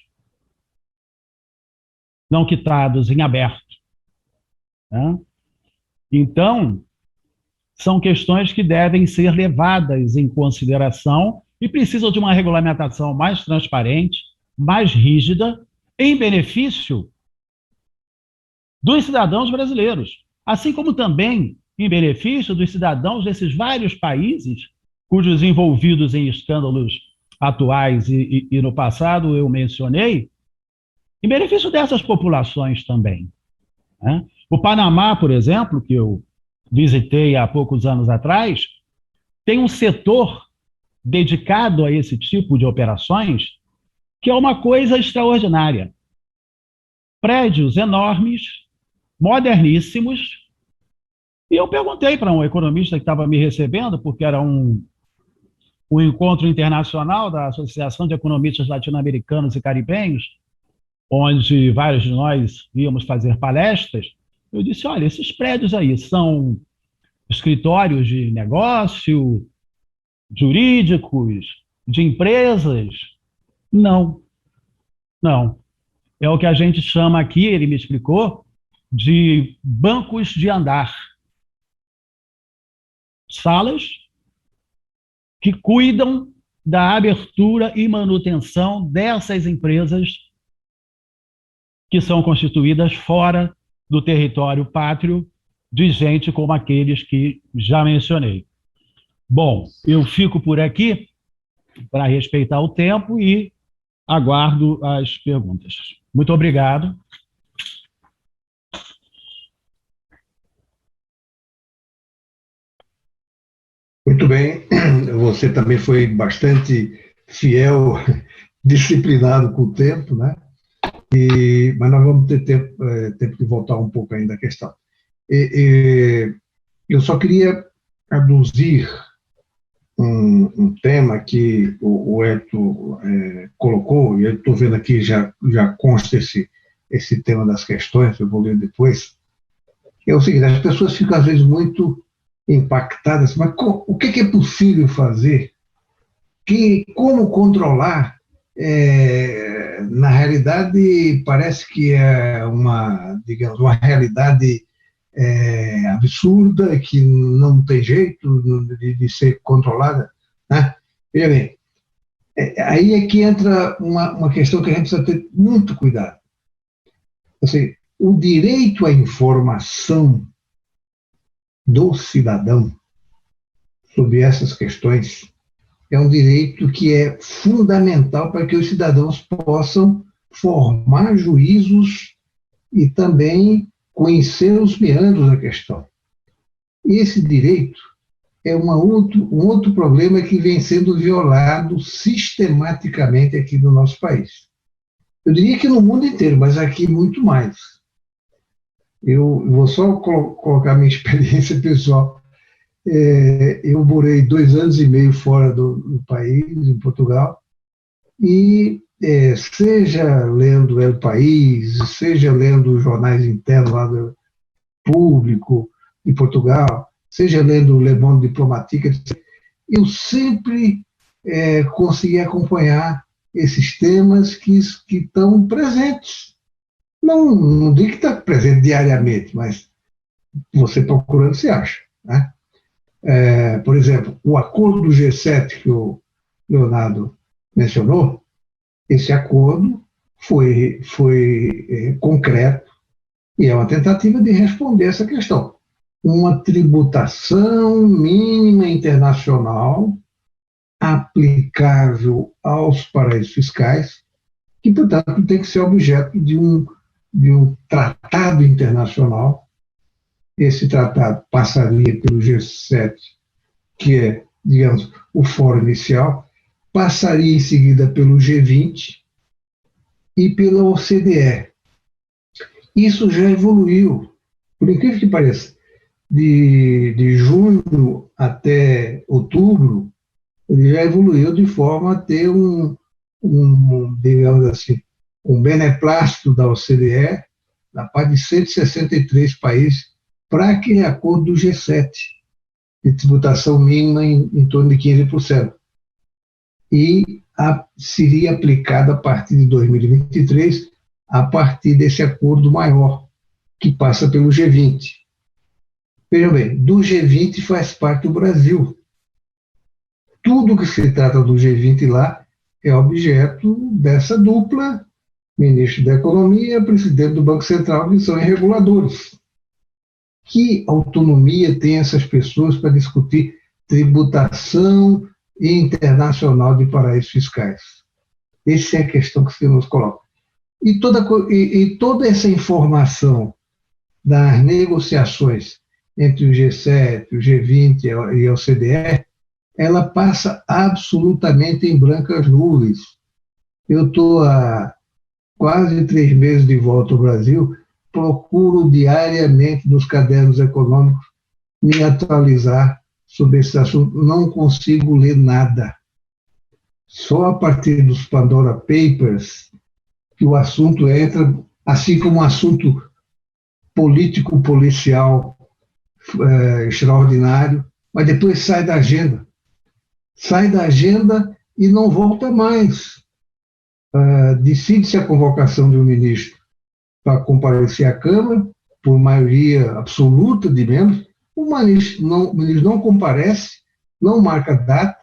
não quitados em aberto. Né? Então, são questões que devem ser levadas em consideração e precisam de uma regulamentação mais transparente, mais rígida, em benefício dos cidadãos brasileiros, assim como também em benefício dos cidadãos desses vários países cujos envolvidos em escândalos atuais e no passado eu mencionei, em benefício dessas populações também. Né? O Panamá, por exemplo, que eu visitei há poucos anos atrás, tem um setor dedicado a esse tipo de operações que é uma coisa extraordinária. Prédios enormes, moderníssimos, e eu perguntei para um economista que estava me recebendo, porque era um encontro internacional da Associação de Economistas Latino-Americanos e Caribenhos, onde vários de nós íamos fazer palestras. Eu disse, olha, esses prédios aí são escritórios de negócio, jurídicos, de empresas? Não, não. É o que a gente chama aqui, ele me explicou, de bancos de andar. Salas que cuidam da abertura e manutenção dessas empresas que são constituídas fora do território pátrio de gente como aqueles que já mencionei. Bom, eu fico por aqui para respeitar o tempo e aguardo as perguntas. Muito obrigado. Muito bem, você também foi bastante fiel, disciplinado com o tempo, né? Mas nós vamos ter tempo de voltar um pouco ainda à questão. Eu só queria aduzir um tema que o Hélio colocou, e eu estou vendo aqui, já consta esse tema das questões, eu vou ler depois, que é o seguinte: as pessoas ficam às vezes muito impactadas, mas o que é possível fazer? Como controlar? Na realidade, parece que é digamos, uma realidade absurda, que não tem jeito de ser controlada. Né? Veja bem, Aí é que entra uma questão que a gente precisa ter muito cuidado. Assim, o direito à informação do cidadão sobre essas questões é um direito que é fundamental para que os cidadãos possam formar juízos e também conhecer os meandros da questão. Esse direito é um outro problema que vem sendo violado sistematicamente aqui no nosso país. Eu diria que no mundo inteiro, mas aqui muito mais. Eu vou só colocar minha experiência pessoal. Eu morei 2 anos e meio fora do país, em Portugal, e seja lendo El País, seja lendo jornais internos lá do Público de Portugal, seja lendo Le Monde Diplomatique, eu sempre consegui acompanhar esses temas que estão presentes. Não digo que está presente diariamente, mas você procurando se acha, né? Por exemplo, o acordo do G7 que o Leonardo mencionou, esse acordo foi concreto e é uma tentativa de responder essa questão. Uma tributação mínima internacional aplicável aos paraísos fiscais, que, portanto, tem que ser objeto de um tratado internacional. Esse tratado passaria pelo G7, que é, digamos, o fórum inicial, passaria em seguida pelo G20 e pela OCDE. Isso já evoluiu, por incrível que pareça, de junho até outubro, ele já evoluiu de forma a ter digamos assim, um beneplácito da OCDE, da parte de 163 países, para aquele acordo do G7, de tributação mínima em torno de 15%. E seria aplicada a partir de 2023, a partir desse acordo maior, que passa pelo G20. Vejam bem, do G20 faz parte o Brasil. Tudo que se trata do G20 lá é objeto dessa dupla, ministro da Economia, presidente do Banco Central, que são reguladores. Que autonomia tem essas pessoas para discutir tributação internacional de paraísos fiscais? Essa é a questão que se nos coloca. E toda essa informação das negociações entre o G7, o G20 e a OCDE, ela passa absolutamente em brancas nuvens. Eu estou há quase 3 meses de volta ao Brasil, procuro diariamente nos cadernos econômicos me atualizar sobre esse assunto, não consigo ler nada. Só a partir dos Pandora Papers que o assunto entra, assim como um assunto político-policial extraordinário, mas depois sai da agenda. Sai da agenda e não volta mais. Decide-se a convocação de um ministro para comparecer à Câmara, por maioria absoluta de membros, o ministro não comparece, não marca data,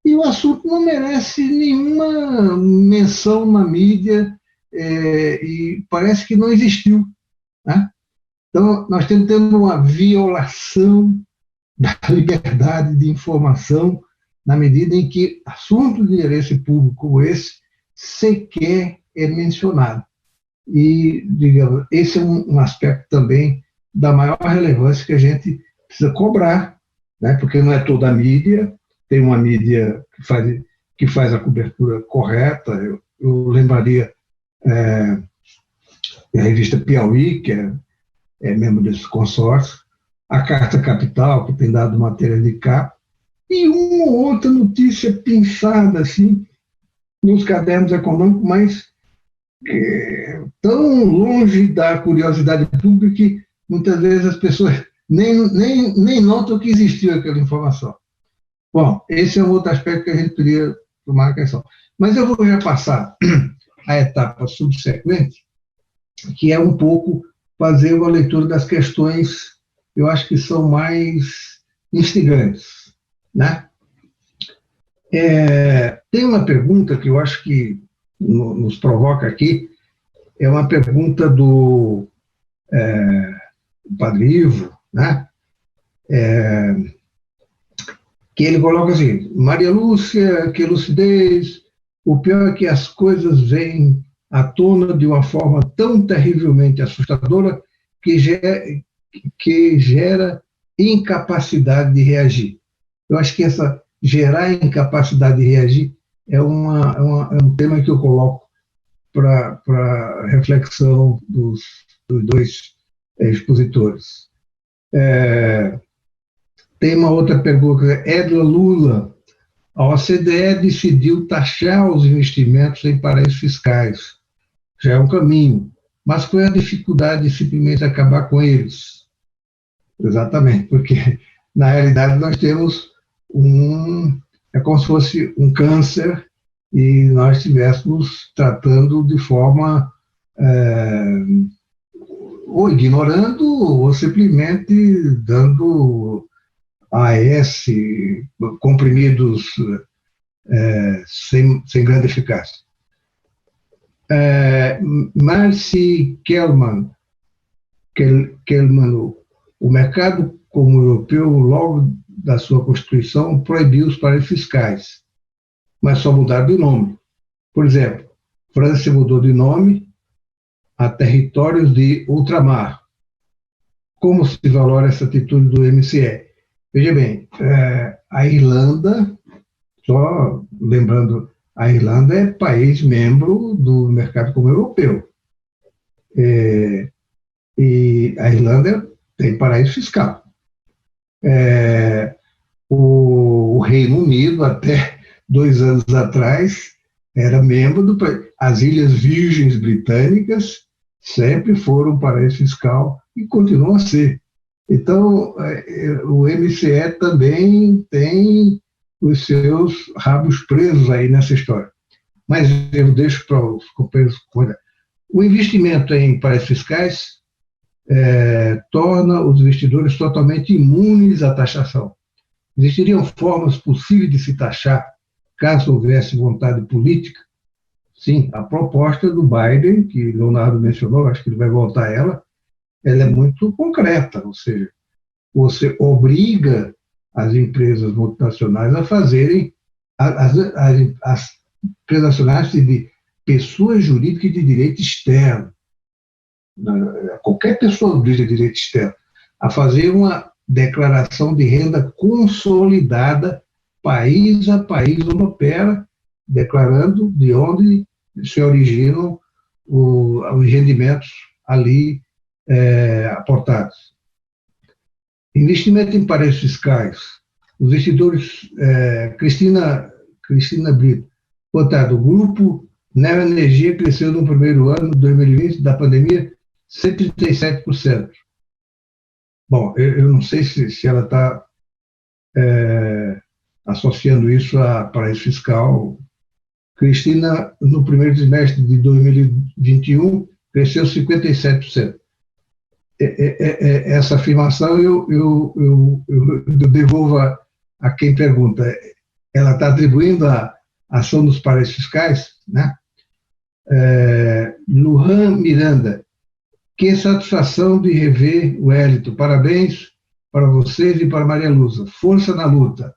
e o assunto não merece nenhuma menção na mídia, e parece que não existiu, né? Então, nós estamos tendo uma violação da liberdade de informação na medida em que assuntos de interesse público como esse sequer é mencionado. E, digamos, esse é um aspecto também da maior relevância que a gente precisa cobrar, né? Porque não é toda a mídia, tem uma mídia que faz a cobertura correta. Eu lembraria a revista Piauí, que é membro desse consórcio, a Carta Capital, que tem dado matéria de capa, e uma ou outra notícia pensada assim, nos cadernos econômicos, mas tão longe da curiosidade pública que muitas vezes as pessoas nem notam que existiu aquela informação. Bom, esse é um outro aspecto que a gente poderia tomar atenção. Mas eu vou já passar à etapa subsequente, que é um pouco fazer uma leitura das questões, eu acho que são mais instigantes, né? Tem uma pergunta que eu acho que nos provoca aqui, é uma pergunta do Padre Ivo, né? Que ele coloca assim: Maria Lúcia, que lucidez, o pior é que as coisas vêm à tona de uma forma tão terrivelmente assustadora que gera incapacidade de reagir. Eu acho que essa gerar incapacidade de reagir é um tema que eu coloco para reflexão dos dois expositores. Tem uma outra pergunta, Edla Lula. A OCDE decidiu taxar os investimentos em paraísos fiscais. Já é um caminho. Mas qual é a dificuldade de simplesmente acabar com eles? Exatamente, porque na realidade nós temos é como se fosse um câncer e nós estivéssemos tratando de forma ou ignorando ou simplesmente dando AS, comprimidos sem grande eficácia. Marcy Kellman, o mercado como europeu, logo da sua Constituição, proibiu os paraísos fiscais, mas só mudaram de nome. Por exemplo, França mudou de nome a territórios de ultramar. Como se valora essa atitude do MCE? Veja bem, a Irlanda, só lembrando, a Irlanda é país membro do mercado comum europeu. E a Irlanda tem paraíso fiscal. O Reino Unido, até 2 anos atrás, era membro do país. As Ilhas Virgens Britânicas sempre foram paraíso fiscal e continuam a ser. Então, o MCE também tem os seus rabos presos aí nessa história. Mas eu deixo para os companheiros. O investimento em paraísos fiscais torna os investidores totalmente imunes à taxação. Existiriam formas possíveis de se taxar, caso houvesse vontade política? Sim, a proposta do Biden, que Leonardo mencionou, acho que ele vai voltar a ela é muito concreta, ou seja, você obriga as empresas multinacionais a fazerem, as empresas nacionais de pessoas jurídicas de direito externo, qualquer pessoa de direito externo, a fazer uma declaração de renda consolidada, país a país onde opera, declarando de onde se originam os rendimentos ali aportados. Investimento em paraísos fiscais. Os investidores, Cristina Brito, o grupo Neoenergia cresceu no primeiro ano de 2020 da pandemia 137%. Bom, eu não sei se ela está associando isso a paraíso fiscal. Cristina, no primeiro trimestre de 2021, cresceu 57%. Essa afirmação eu devolvo a quem pergunta. Ela está atribuindo a ação dos paraísos fiscais, né? Lujan Miranda, que satisfação de rever o Wellington. Parabéns para vocês e para Maria Lúcia. Força na luta.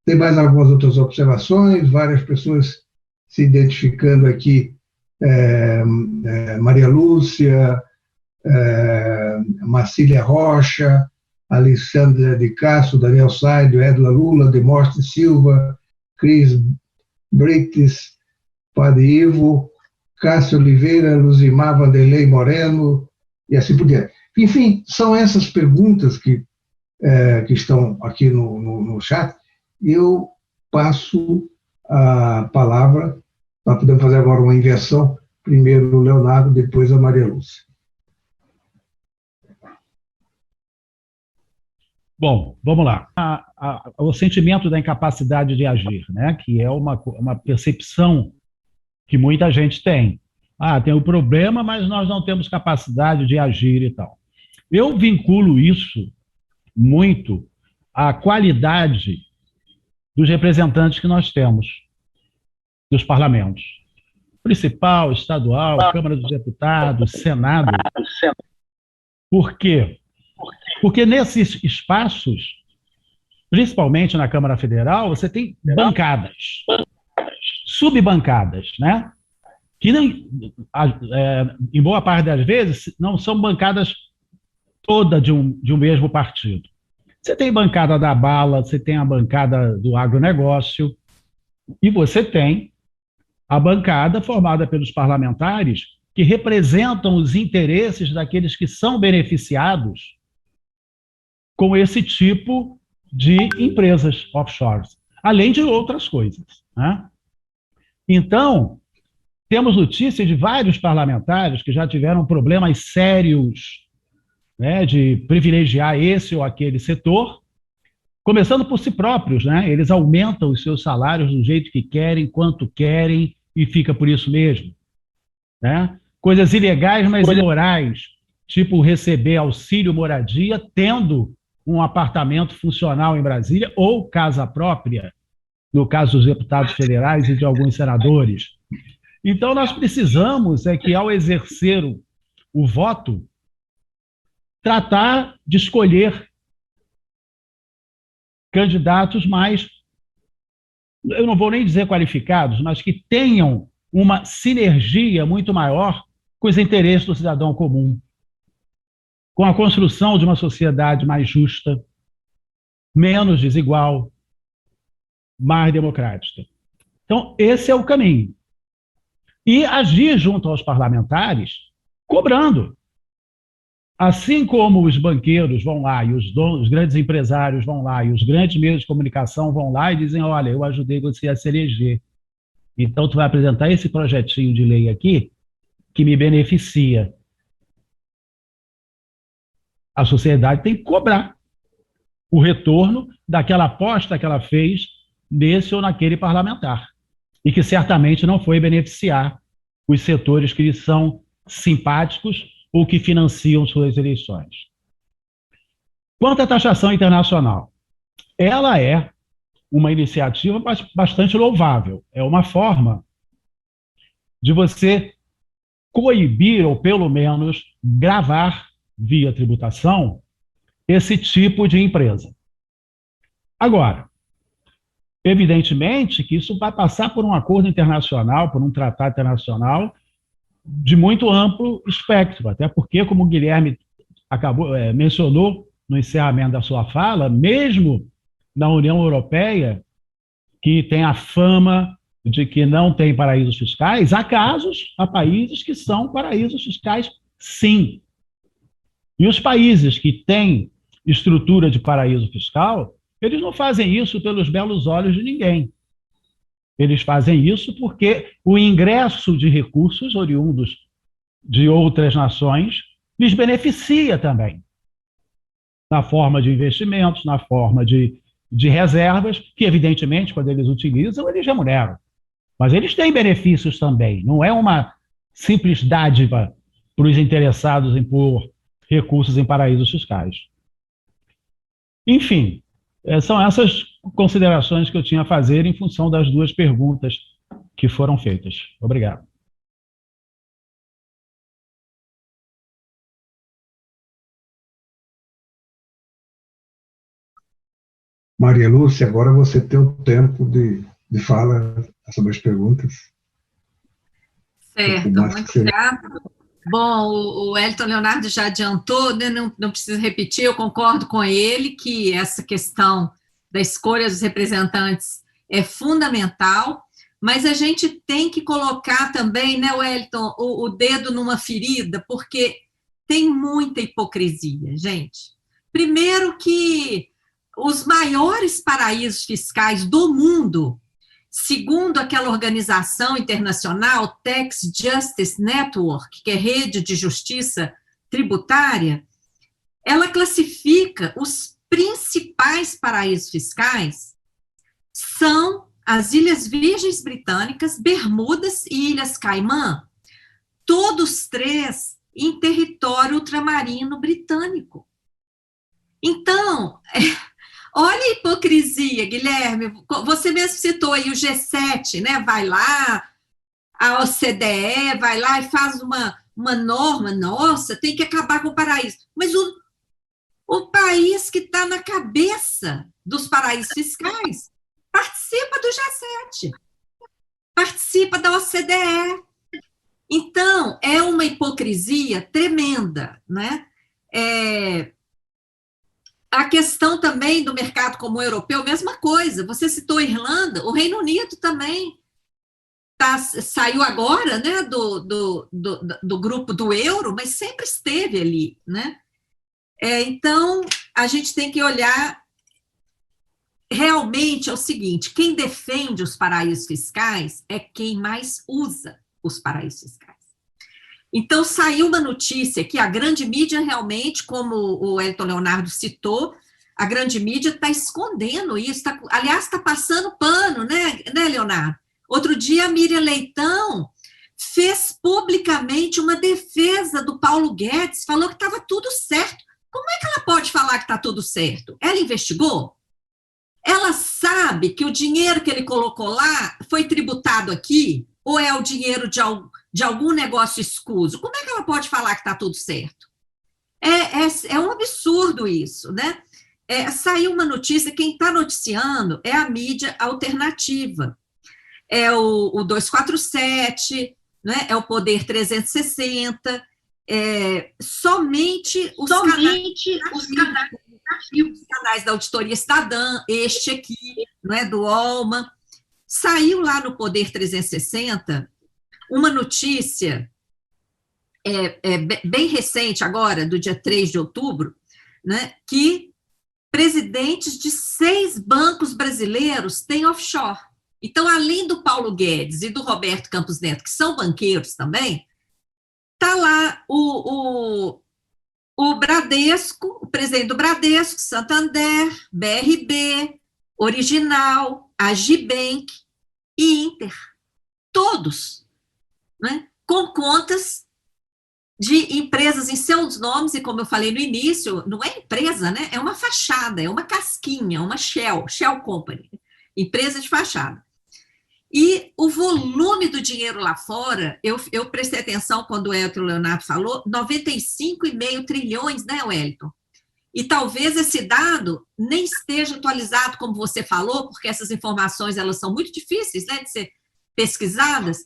Tem mais algumas outras observações, várias pessoas se identificando aqui. Maria Lúcia, Marcília Rocha, Alessandra de Castro, Daniel Saido, Edla Lula, Demóstenes Silva, Cris Brites, Padre Ivo, Cássio Oliveira, Luzimar Vanderlei Moreno, e assim por diante. Enfim, são essas perguntas que estão aqui no chat, e eu passo a palavra, nós podemos fazer agora uma inversão, primeiro o Leonardo, depois a Maria Lúcia. Bom, vamos lá. O sentimento da incapacidade de agir, né, que é uma percepção que muita gente tem. Tem um problema, mas nós não temos capacidade de agir e tal. Eu vinculo isso muito à qualidade dos representantes que nós temos, dos parlamentos. Municipal, estadual, Câmara dos Deputados, Senado. Por quê? Porque nesses espaços, principalmente na Câmara Federal, você tem bancadas, subbancadas, né? Que, não, em boa parte das vezes, não são bancadas todas de um mesmo partido. Você tem bancada da bala, você tem a bancada do agronegócio, e você tem a bancada formada pelos parlamentares que representam os interesses daqueles que são beneficiados com esse tipo de empresas offshores, além de outras coisas, né? Então, temos notícia de vários parlamentares que já tiveram problemas sérios, né, de privilegiar esse ou aquele setor, começando por si próprios, né? Eles aumentam os seus salários do jeito que querem, quanto querem, e fica por isso mesmo, né? Coisas ilegais, mas imorais, tipo receber auxílio moradia, tendo um apartamento funcional em Brasília, ou casa própria, no caso dos deputados federais e de alguns senadores. Então, nós precisamos que, ao exercer o voto, tratar de escolher candidatos mais, eu não vou nem dizer qualificados, mas que tenham uma sinergia muito maior com os interesses do cidadão comum, com a construção de uma sociedade mais justa, menos desigual, mais democrática. Então, esse é o caminho. E agir junto aos parlamentares, cobrando. Assim como os banqueiros vão lá, e os grandes empresários vão lá, e os grandes meios de comunicação vão lá e dizem, olha, eu ajudei você a se eleger, então tu vai apresentar esse projetinho de lei aqui que me beneficia. A sociedade tem que cobrar o retorno daquela aposta que ela fez nesse ou naquele parlamentar, e que certamente não foi beneficiar os setores que lhe são simpáticos ou que financiam suas eleições. Quanto à taxação internacional, ela é uma iniciativa bastante louvável. É uma forma de você coibir, ou pelo menos gravar via tributação, esse tipo de empresa. Agora, evidentemente que isso vai passar por um acordo internacional, por um tratado internacional de muito amplo espectro, até porque, como o Guilherme mencionou no encerramento da sua fala, mesmo na União Europeia, que tem a fama de que não tem paraísos fiscais, há países que são paraísos fiscais, sim. E os países que têm estrutura de paraíso fiscal, eles não fazem isso pelos belos olhos de ninguém. Eles fazem isso porque o ingresso de recursos oriundos de outras nações lhes beneficia também, na forma de investimentos, na forma de reservas, que evidentemente, quando eles utilizam, eles remuneram. Mas eles têm benefícios também, não é uma simples dádiva para os interessados em pôr recursos em paraísos fiscais. Enfim, são essas considerações que eu tinha a fazer em função das duas perguntas que foram feitas. Obrigado. Maria Lúcia, agora você tem o tempo de fala sobre as perguntas. Certo, muito obrigada. Bom, o Elton Leonardo já adiantou, né, não preciso repetir, eu concordo com ele que essa questão da escolha dos representantes é fundamental, mas a gente tem que colocar também, né, Wellington, o dedo numa ferida, porque tem muita hipocrisia, gente. Primeiro que os maiores paraísos fiscais do mundo, segundo aquela organização internacional, Tax Justice Network, que é rede de justiça tributária, ela classifica os principais paraísos fiscais são as Ilhas Virgens Britânicas, Bermudas e Ilhas Caimã, todos três em território ultramarino britânico. Então, Olha a hipocrisia, Guilherme. Você mesmo citou aí o G7, né? Vai lá, a OCDE vai lá e faz uma norma, nossa, tem que acabar com o paraíso. Mas o país que está na cabeça dos paraísos fiscais participa do G7, participa da OCDE. Então, é uma hipocrisia tremenda, né? A questão também do mercado comum europeu, mesma coisa. Você citou a Irlanda, o Reino Unido também saiu agora, né, do grupo do euro, mas sempre esteve ali, né? Então, a gente tem que olhar, realmente é o seguinte, quem defende os paraísos fiscais é quem mais usa os paraísos fiscais. Então, saiu uma notícia que a grande mídia realmente, como o Elton Leonardo citou, a grande mídia está escondendo isso, aliás, está passando pano, né, Leonardo? Outro dia, a Miriam Leitão fez publicamente uma defesa do Paulo Guedes, falou que estava tudo certo. Como é que ela pode falar que está tudo certo? Ela investigou? Ela sabe que o dinheiro que ele colocou lá foi tributado aqui? Ou é o dinheiro de algum negócio escuso? Como é que ela pode falar que está tudo certo? É um absurdo isso, né? Saiu uma notícia, quem está noticiando é a mídia alternativa. É o 247, né? É o Poder 360, somente os canais da Auditoria Cidadã, este aqui, né, do Olma. Saiu lá no Poder 360 uma notícia bem recente agora, do dia 3 de outubro, né, que presidentes de 6 bancos brasileiros têm offshore. Então, além do Paulo Guedes e do Roberto Campos Neto, que são banqueiros também, está lá o Bradesco, o presidente do Bradesco, Santander, BRB, Original, Agibank e Inter. Todos, né, com contas de empresas em seus nomes, e como eu falei no início, não é empresa, né? É uma fachada, é uma casquinha, uma Shell Company, empresa de fachada. E o volume do dinheiro lá fora, eu prestei atenção quando o Elton Leonardo falou, 95,5 trilhões, né, Wellington? E talvez esse dado nem esteja atualizado, como você falou, porque essas informações elas são muito difíceis, né, de ser pesquisadas.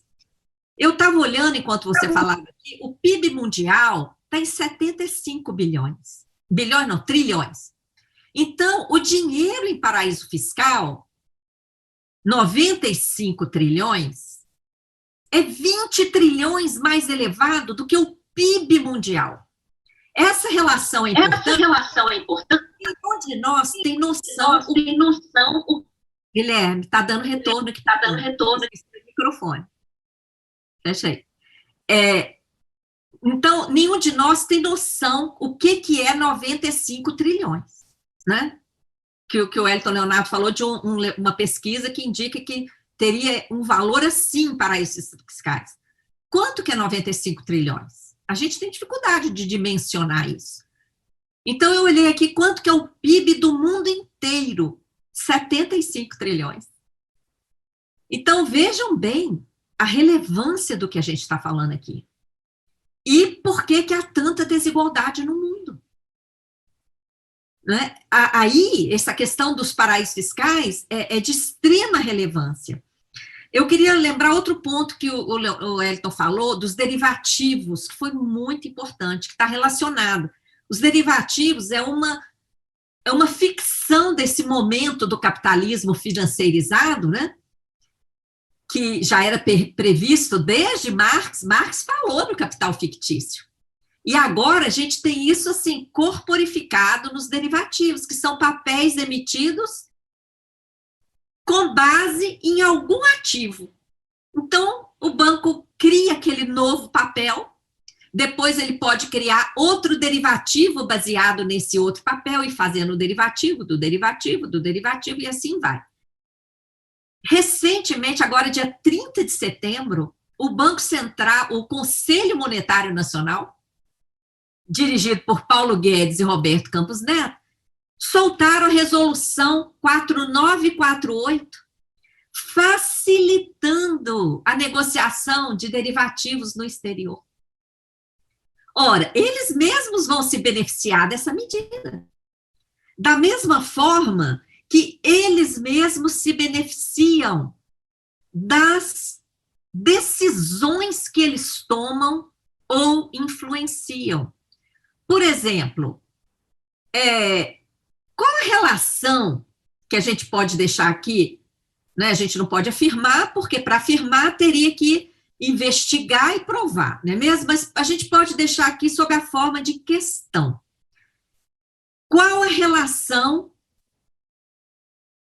Eu estava olhando, enquanto você falava aqui, o PIB mundial está em 75 bilhões. Bilhões não, trilhões. Então, o dinheiro em paraíso fiscal, 95 trilhões, é 20 trilhões mais elevado do que o PIB mundial. Essa relação é importante. Nenhum de nós tem noção. Guilherme, está dando retorno aqui. Está dando retorno aqui no microfone. Fecha aí. Então, nenhum de nós tem noção o que é 95 trilhões, né? Que o Elton Leonardo falou de uma pesquisa que indica que teria um valor assim para esses fiscais. Quanto que é 95 trilhões? A gente tem dificuldade de dimensionar isso. Então, eu olhei aqui quanto que é o PIB do mundo inteiro, 75 trilhões. Então, vejam bem a relevância do que a gente está falando aqui. E por que há tanta desigualdade no mundo? Né? Aí, essa questão dos paraísos fiscais é de extrema relevância. Eu queria lembrar outro ponto que o Elton falou, dos derivativos, que foi muito importante, que está relacionado. Os derivativos é uma ficção desse momento do capitalismo financeirizado, né? Que já era previsto desde Marx. Marx falou no Capital Fictício. E agora a gente tem isso assim corporificado nos derivativos, que são papéis emitidos com base em algum ativo. Então, o banco cria aquele novo papel, depois ele pode criar outro derivativo baseado nesse outro papel e fazendo o derivativo do derivativo do derivativo e assim vai. Recentemente, agora dia 30 de setembro, o Banco Central, o Conselho Monetário Nacional, dirigido por Paulo Guedes e Roberto Campos Neto, soltaram a resolução 4948, facilitando a negociação de derivativos no exterior. Ora, eles mesmos vão se beneficiar dessa medida. Da mesma forma que eles mesmos se beneficiam das decisões que eles tomam ou influenciam. Por exemplo, qual a relação que a gente pode deixar aqui, né? A gente não pode afirmar, porque para afirmar teria que investigar e provar, não é mesmo? Mas a gente pode deixar aqui sob a forma de questão. Qual a relação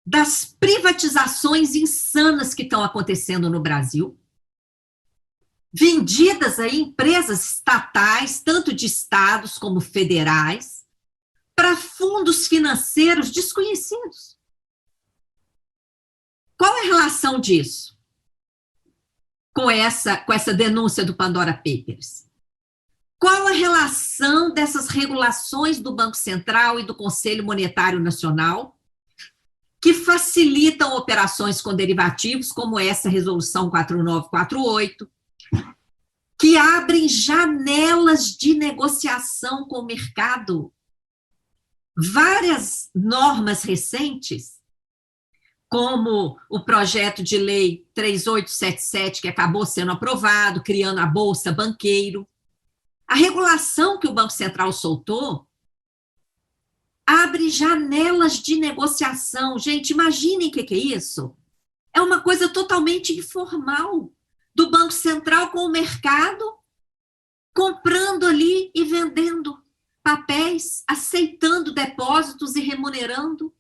das privatizações insanas que estão acontecendo no Brasil, vendidas a empresas estatais, tanto de estados como federais, para fundos financeiros desconhecidos? Qual é a relação disso com essa denúncia do Pandora Papers? Qual a relação dessas regulações do Banco Central e do Conselho Monetário Nacional que facilitam operações com derivativos, como essa resolução 4948, que abrem janelas de negociação com o mercado? Várias normas recentes, como o projeto de lei 3877, que acabou sendo aprovado, criando a Bolsa Banqueiro, a regulação que o Banco Central soltou abre janelas de negociação. Gente, imaginem o que é isso. É uma coisa totalmente informal do Banco Central com o mercado, comprando ali e vendendo papéis, aceitando depósitos e remunerando,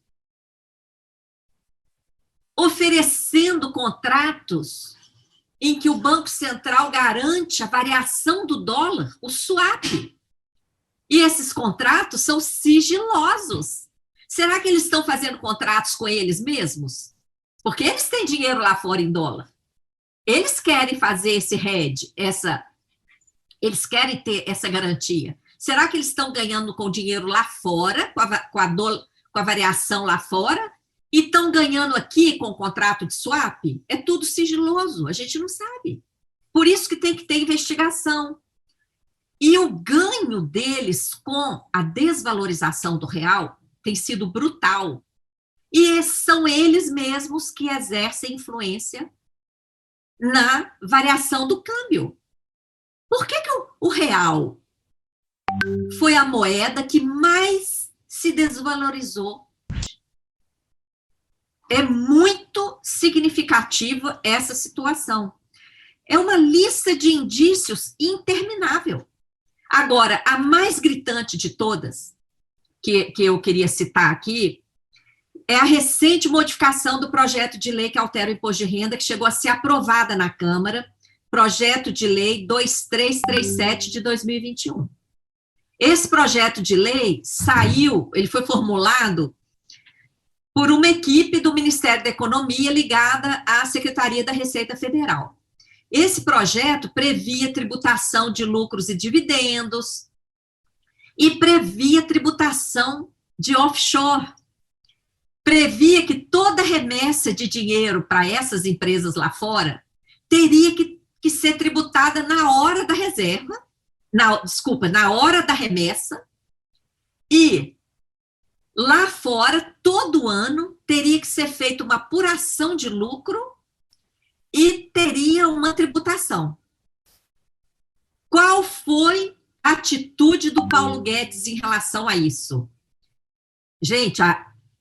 oferecendo contratos em que o Banco Central garante a variação do dólar, o swap. E esses contratos são sigilosos. Será que eles estão fazendo contratos com eles mesmos? Porque eles têm dinheiro lá fora em dólar. Eles querem fazer esse hedge, eles querem ter essa garantia. Será que eles estão ganhando com dinheiro lá fora, com a variação lá fora, e estão ganhando aqui com o contrato de swap? É tudo sigiloso, a gente não sabe. Por isso que tem que ter investigação. E o ganho deles com a desvalorização do real tem sido brutal. E são eles mesmos que exercem influência na variação do câmbio. Por que o real foi a moeda que mais se desvalorizou? É muito significativa essa situação. É uma lista de indícios interminável. Agora, a mais gritante de todas, que eu queria citar aqui, é a recente modificação do projeto de lei que altera o imposto de renda, que chegou a ser aprovada na Câmara, projeto de lei 2337 de 2021. Esse projeto de lei ele foi formulado por uma equipe do Ministério da Economia ligada à Secretaria da Receita Federal. Esse projeto previa tributação de lucros e dividendos e previa tributação de offshore. Previa que toda remessa de dinheiro para essas empresas lá fora teria que ser tributada na hora da reserva, na hora da remessa, e lá fora, todo ano, teria que ser feita uma apuração de lucro e teria uma tributação. Qual foi a atitude do Paulo Guedes em relação a isso? Gente,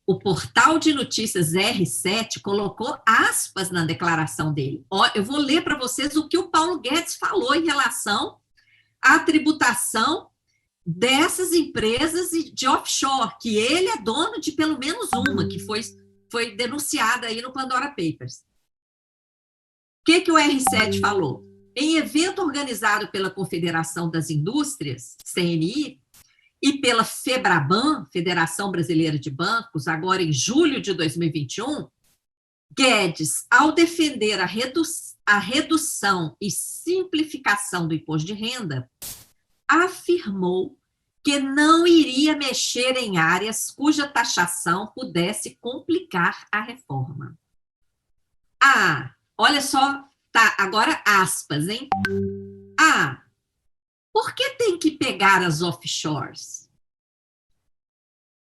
o portal de notícias R7 colocou aspas na declaração dele. Eu vou ler para vocês o que o Paulo Guedes falou em relação à tributação dessas empresas de offshore, que ele é dono de pelo menos uma, que foi denunciada aí no Pandora Papers. O que o R7 falou? Em evento organizado pela Confederação das Indústrias, CNI, e pela FEBRABAN, Federação Brasileira de Bancos, agora em julho de 2021, Guedes, ao defender a redução e simplificação do imposto de renda, afirmou que não iria mexer em áreas cuja taxação pudesse complicar a reforma. Ah, olha só, tá, agora aspas, hein? Ah, por que tem que pegar as offshores?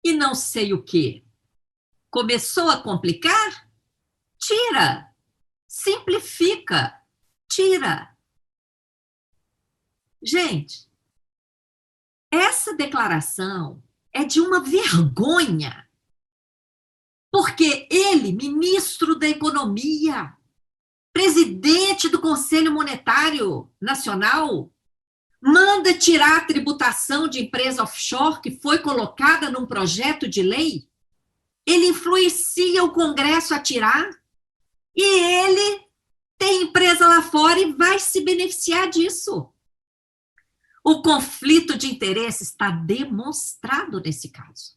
E não sei o quê. Começou a complicar? Tira. Simplifica. Tira. Gente, essa declaração é de uma vergonha, porque ele, ministro da Economia, presidente do Conselho Monetário Nacional, manda tirar a tributação de empresa offshore que foi colocada num projeto de lei, ele influencia o Congresso a tirar, e ele tem empresa lá fora e vai se beneficiar disso. O conflito de interesse está demonstrado nesse caso.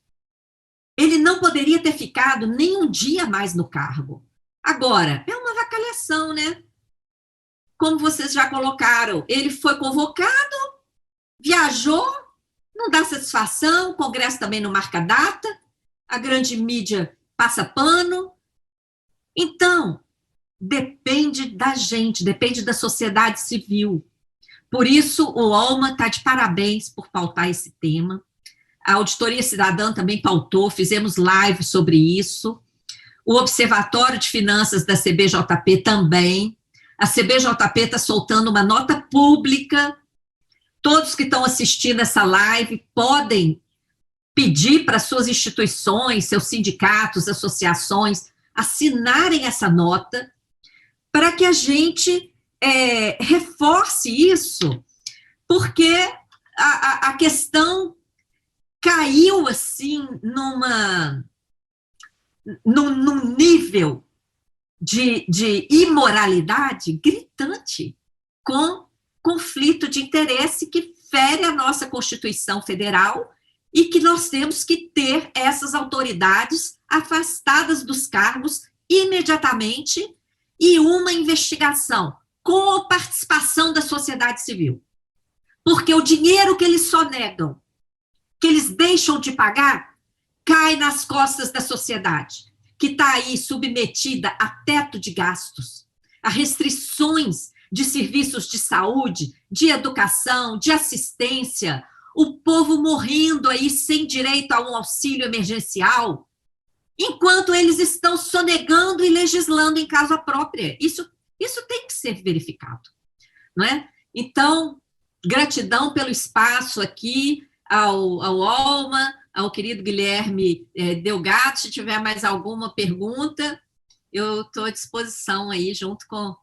Ele não poderia ter ficado nem um dia mais no cargo. Agora, é uma avacalhação, né? Como vocês já colocaram, ele foi convocado, viajou, não dá satisfação, o Congresso também não marca data, a grande mídia passa pano. Então, depende da gente, depende da sociedade civil. Por isso, o Alma está de parabéns por pautar esse tema. A Auditoria Cidadã também pautou, fizemos live sobre isso. O Observatório de Finanças da CBJP também. A CBJP está soltando uma nota pública. Todos que estão assistindo essa live podem pedir para suas instituições, seus sindicatos, associações, assinarem essa nota para que a gente reforce isso, porque a questão caiu assim num nível de imoralidade gritante, com conflito de interesse que fere a nossa Constituição Federal e que nós temos que ter essas autoridades afastadas dos cargos imediatamente e uma investigação com participação da sociedade civil. Porque o dinheiro que eles sonegam, que eles deixam de pagar, cai nas costas da sociedade, que está aí submetida a teto de gastos, a restrições de serviços de saúde, de educação, de assistência, o povo morrendo aí sem direito a um auxílio emergencial, enquanto eles estão sonegando e legislando em causa própria. Isso tem que ser verificado, não é? Então, gratidão pelo espaço aqui ao Alma, ao querido Guilherme Delgado. Se tiver mais alguma pergunta, eu estou à disposição aí, junto com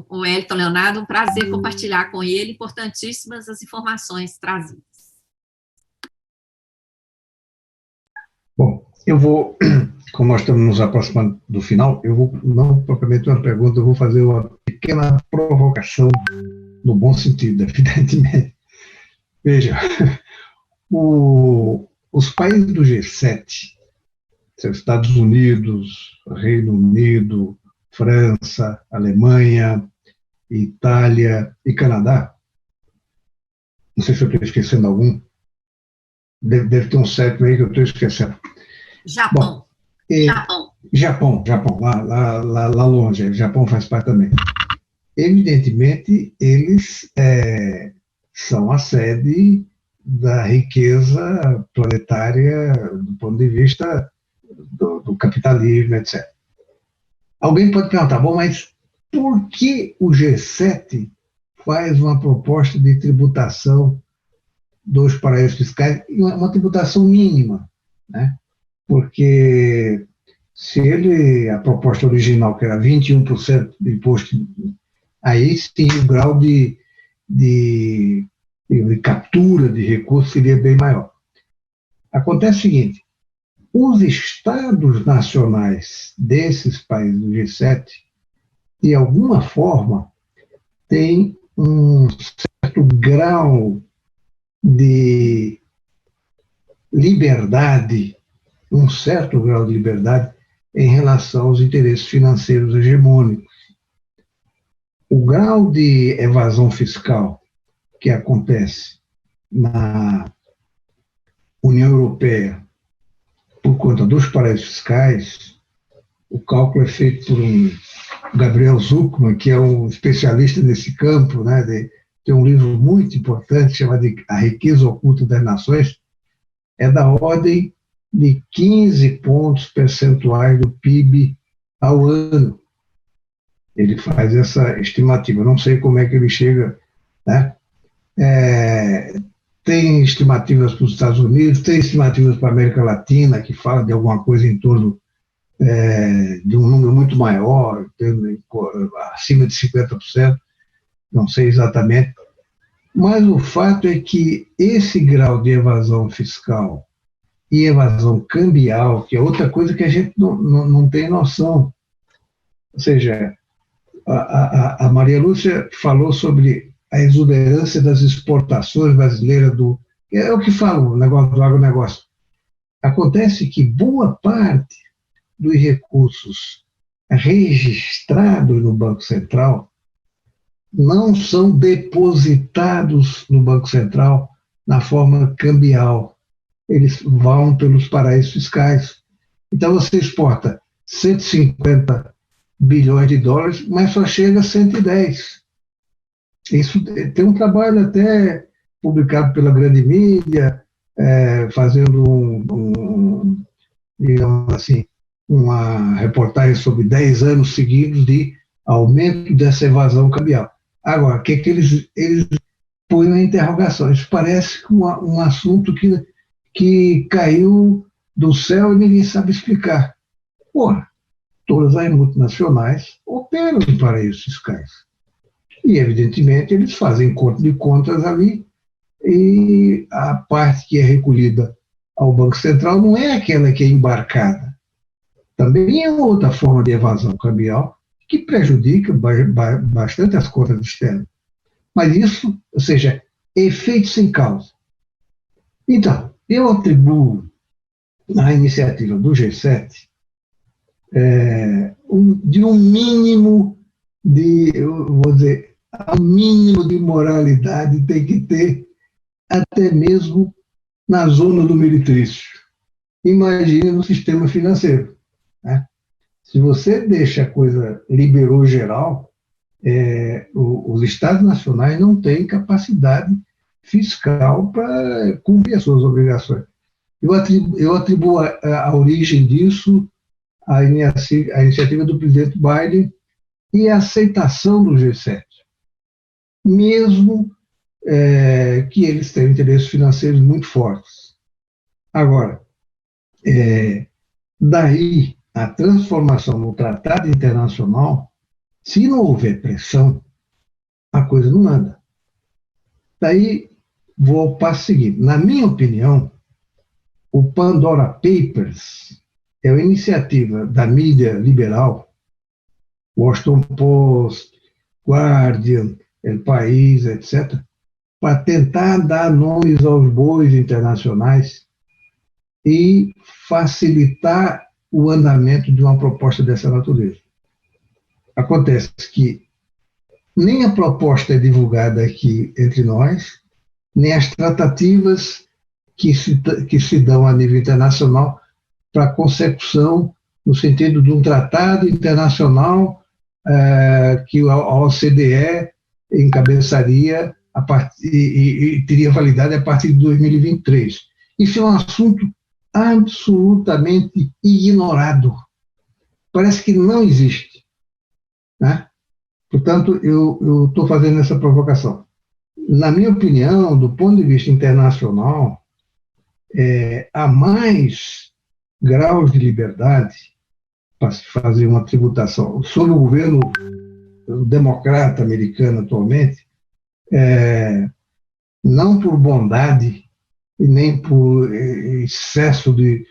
o Wellington Leonardo. Um prazer compartilhar com ele importantíssimas as informações trazidas. Bom, eu vou, como nós estamos nos aproximando do final, eu vou, não propriamente uma pergunta, eu vou fazer uma pequena provocação, no bom sentido, evidentemente. Veja, os países do G7, Estados Unidos, Reino Unido, França, Alemanha, Itália e Canadá, não sei se eu estou esquecendo algum, deve ter um sétimo aí que eu estou esquecendo. Japão. Bom, Japão, lá longe, o Japão faz parte também. Evidentemente, eles são a sede da riqueza planetária do ponto de vista do capitalismo, etc. Alguém pode perguntar, bom, mas por que o G7 faz uma proposta de tributação dos paraísos fiscais, uma tributação mínima, né? Porque se a proposta original, que era 21% de imposto, aí sim o grau de captura de recursos seria bem maior. Acontece o seguinte, os estados nacionais desses países do G7, de alguma forma, têm um certo grau de liberdade, em relação aos interesses financeiros hegemônicos. O grau de evasão fiscal que acontece na União Europeia por conta dos paraísos fiscais, o cálculo é feito por um Gabriel Zucman, que é um especialista nesse campo, né, tem um livro muito importante chamado A Riqueza Oculta das Nações, é da ordem de 15 pontos percentuais do PIB ao ano. Ele faz essa estimativa. Não sei como é que ele chega, né? Tem estimativas para os Estados Unidos, tem estimativas para a América Latina, que fala de alguma coisa em torno de um número muito maior, acima de 50%, não sei exatamente. Mas o fato é que esse grau de evasão fiscal e evasão cambial, que é outra coisa que a gente não tem noção. Ou seja, a Maria Lúcia falou sobre a exuberância das exportações brasileiras é o que fala o negócio do agronegócio. Acontece que boa parte dos recursos registrados no Banco Central não são depositados no Banco Central na forma cambial. Eles vão pelos paraísos fiscais. Então, você exporta 150 bilhões de dólares, mas só chega a 110. Isso tem um trabalho até publicado pela grande mídia, fazendo digamos assim, uma reportagem sobre 10 anos seguidos de aumento dessa evasão cambial. Agora, o que eles põem na interrogação? Isso parece um assunto que caiu do céu e ninguém sabe explicar. Porra, todas as multinacionais operam em paraísos fiscais. E, evidentemente, eles fazem conta de contas ali, e a parte que é recolhida ao Banco Central não é aquela que é embarcada. Também é outra forma de evasão cambial que prejudica bastante as contas externas. Mas isso, ou seja, efeito sem causa. Então, eu atribuo à iniciativa do G7 de um mínimo um mínimo de moralidade tem que ter até mesmo na zona do meretrício. Imagine no sistema financeiro, né? Se você deixa a coisa liberou geral, os Estados nacionais não têm capacidade fiscal para cumprir as suas obrigações. Eu atribuo a origem disso à iniciativa do presidente Biden e a aceitação do G7, mesmo que eles tenham interesses financeiros muito fortes. Agora, daí a transformação no tratado internacional, se não houver pressão, a coisa não anda. Daí, vou ao passo seguinte. Na minha opinião, o Pandora Papers é uma iniciativa da mídia liberal, Washington Post, Guardian, El País, etc., para tentar dar nomes aos bois internacionais e facilitar o andamento de uma proposta dessa natureza. Acontece que nem a proposta é divulgada aqui entre nós, nem as tratativas que se dão a nível internacional para a consecução, no sentido de um tratado internacional que a OCDE encabeçaria e teria validade a partir de 2023. Isso é um assunto absolutamente ignorado. Parece que não existe, né? Portanto, eu estou fazendo essa provocação. Na minha opinião, do ponto de vista internacional, há mais graus de liberdade para se fazer uma tributação. Sob o governo democrata americano atualmente, não por bondade e nem por excesso de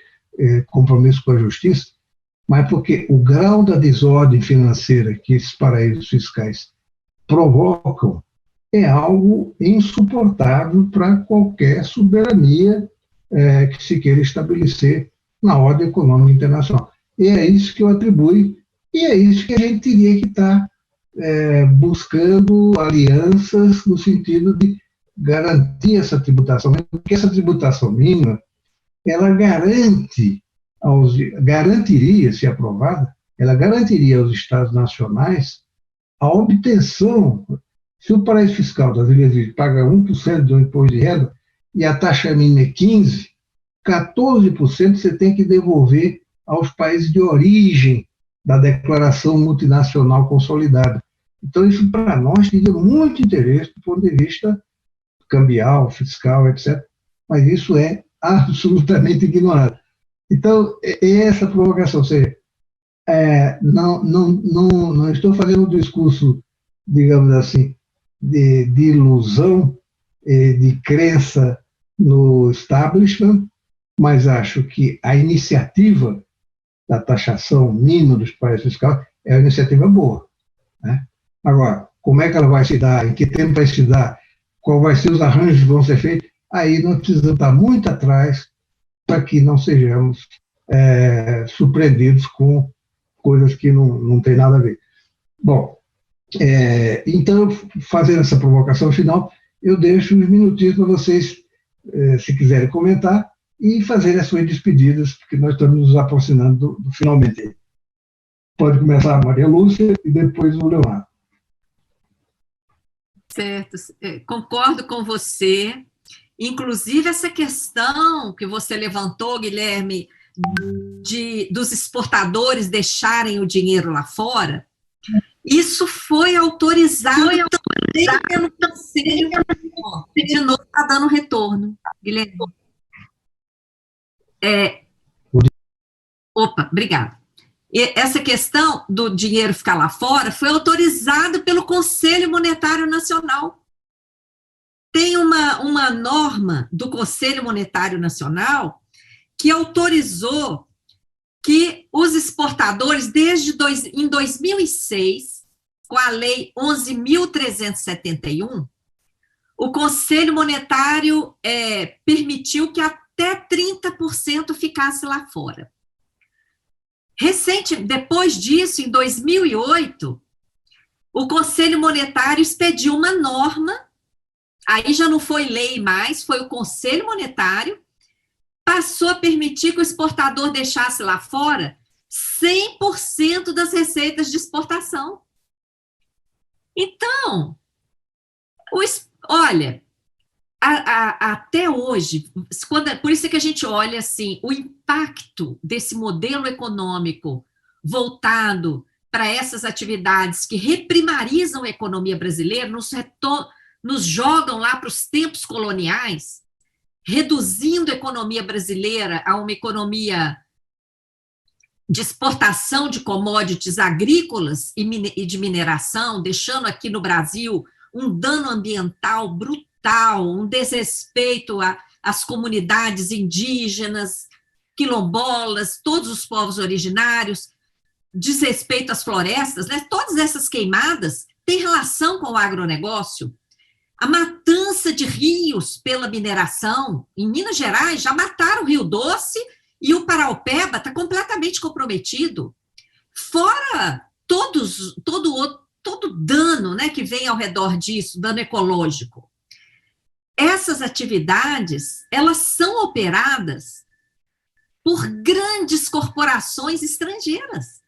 compromisso com a justiça, mas porque o grau da desordem financeira que esses paraísos fiscais provocam é algo insuportável para qualquer soberania que se queira estabelecer na ordem econômica internacional. E é isso que eu atribuo, e é isso que a gente teria que estar buscando alianças no sentido garantir essa tributação mínima, porque essa tributação mínima, ela garantiria, se aprovada, ela garantiria aos Estados nacionais a obtenção, se o paraíso fiscal das Ilhas Virgens paga 1% do imposto de renda e a taxa mínima é 15%, 14% você tem que devolver aos países de origem da declaração multinacional consolidada. Então, isso para nós teria muito interesse do ponto de vista cambial, fiscal, etc. Mas isso é absolutamente ignorado. Então, essa provocação, ou seja, não estou fazendo um discurso, digamos assim, de ilusão, de crença no establishment, mas acho que a iniciativa da taxação mínima dos paraísos fiscais é uma iniciativa boa, né? Agora, como é que ela vai se dar, em que tempo vai se dar, qual vai ser os arranjos que vão ser feitos, aí nós precisamos estar muito atrás para que não sejamos surpreendidos com coisas que não tem nada a ver. Bom, então, fazendo essa provocação final, eu deixo uns minutinhos para vocês, se quiserem comentar, e fazer as suas despedidas, porque nós estamos nos aproximando do finalmente. Pode começar a Maria Lúcia e depois o Leonardo. Certo, concordo com você. Inclusive, essa questão que você levantou, Guilherme, dos exportadores deixarem o dinheiro lá fora, isso foi autorizado também pelo Conselho. De novo, está dando retorno, Guilherme. Opa, obrigada. Essa questão do dinheiro ficar lá fora foi autorizada pelo Conselho Monetário Nacional. Tem uma norma do Conselho Monetário Nacional que autorizou que os exportadores, em 2006, com a Lei 11.371, o Conselho Monetário permitiu que até 30% ficasse lá fora. Depois disso, em 2008, o Conselho Monetário expediu uma norma, aí já não foi lei mais, foi o Conselho Monetário, passou a permitir que o exportador deixasse lá fora 100% das receitas de exportação. Então, olha, até hoje, por isso é que a gente olha assim, o impacto desse modelo econômico voltado para essas atividades que reprimarizam a economia brasileira, nos jogam lá para os tempos coloniais, reduzindo a economia brasileira a uma economia de exportação de commodities agrícolas e de mineração, deixando aqui no Brasil um dano ambiental brutal, um desrespeito às comunidades indígenas, quilombolas, todos os povos originários, desrespeito às florestas, né? Todas essas queimadas têm relação com o agronegócio. A matança de rios pela mineração, em Minas Gerais, já mataram o Rio Doce e o Paraopeba está completamente comprometido. Fora todo dano, né, que vem ao redor disso, dano ecológico. Essas atividades, elas são operadas por grandes corporações estrangeiras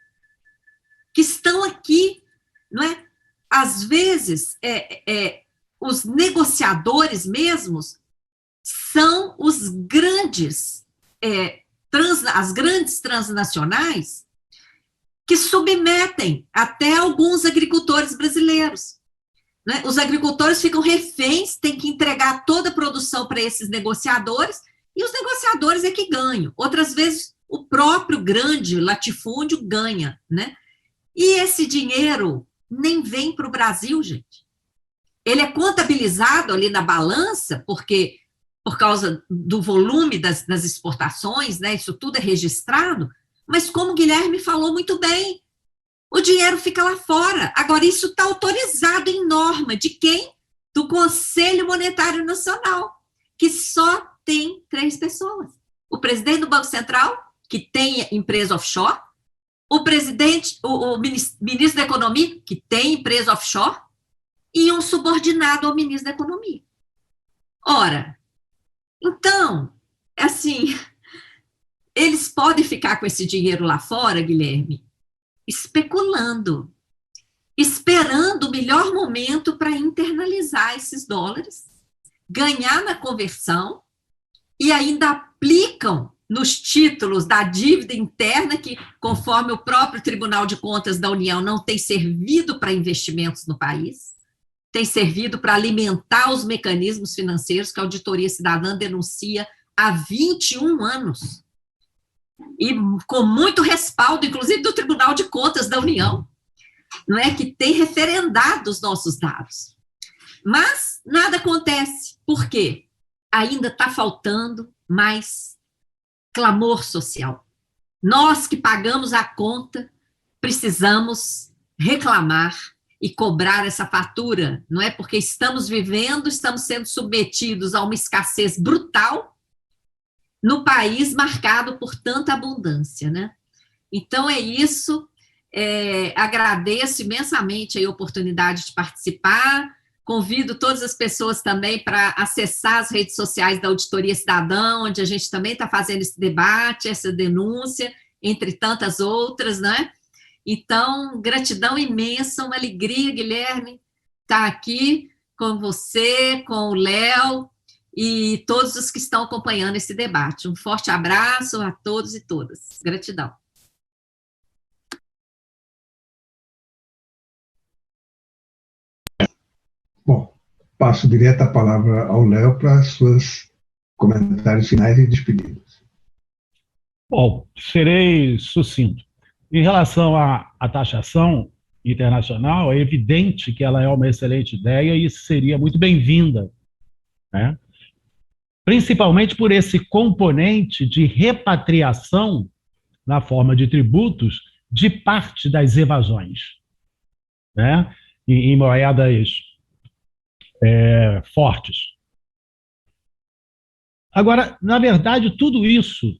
que estão aqui, não é? Às vezes, os negociadores mesmos são os grandes, as grandes transnacionais que submetem até alguns agricultores brasileiros. Né? Os agricultores ficam reféns, têm que entregar toda a produção para esses negociadores, e os negociadores é que ganham. Outras vezes, o próprio grande latifúndio ganha, né? E esse dinheiro nem vem para o Brasil, gente. Ele é contabilizado ali na balança, porque por causa do volume das exportações, né? Isso tudo é registrado, mas como o Guilherme falou muito bem, o dinheiro fica lá fora. Agora, isso está autorizado em norma de quem? Do Conselho Monetário Nacional, que só tem 3 pessoas. O presidente do Banco Central, que tem empresa offshore, o ministro da Economia, que tem empresa offshore, e um subordinado ao ministro da Economia. Ora, então, assim, eles podem ficar com esse dinheiro lá fora, Guilherme, especulando, esperando o melhor momento para internalizar esses dólares, ganhar na conversão e ainda aplicam nos títulos da dívida interna, que, conforme o próprio Tribunal de Contas da União, não tem servido para investimentos no país, tem servido para alimentar os mecanismos financeiros que a Auditoria Cidadã denuncia há 21 anos. E com muito respaldo, inclusive, do Tribunal de Contas da União, não é, que tem referendado os nossos dados. Mas nada acontece. Por quê? Ainda está faltando mais clamor social. Nós que pagamos a conta, precisamos reclamar e cobrar essa fatura, não é? Porque estamos sendo submetidos a uma escassez brutal no país marcado por tanta abundância, né? Então é isso. Agradeço imensamente a oportunidade de participar, convido todas as pessoas também para acessar as redes sociais da Auditoria Cidadã, onde a gente também está fazendo esse debate, essa denúncia, entre tantas outras, né? Então, gratidão imensa, uma alegria, Guilherme, estar aqui com você, com o Léo e todos os que estão acompanhando esse debate. Um forte abraço a todos e todas. Gratidão. Bom, passo direto a palavra ao Léo para seus comentários finais e despedidas. Bom, serei sucinto. Em relação à taxação internacional, é evidente que ela é uma excelente ideia e seria muito bem-vinda, né? Principalmente por esse componente de repatriação na forma de tributos de parte das evasões, né? Em moedas fortes. Agora, na verdade, tudo isso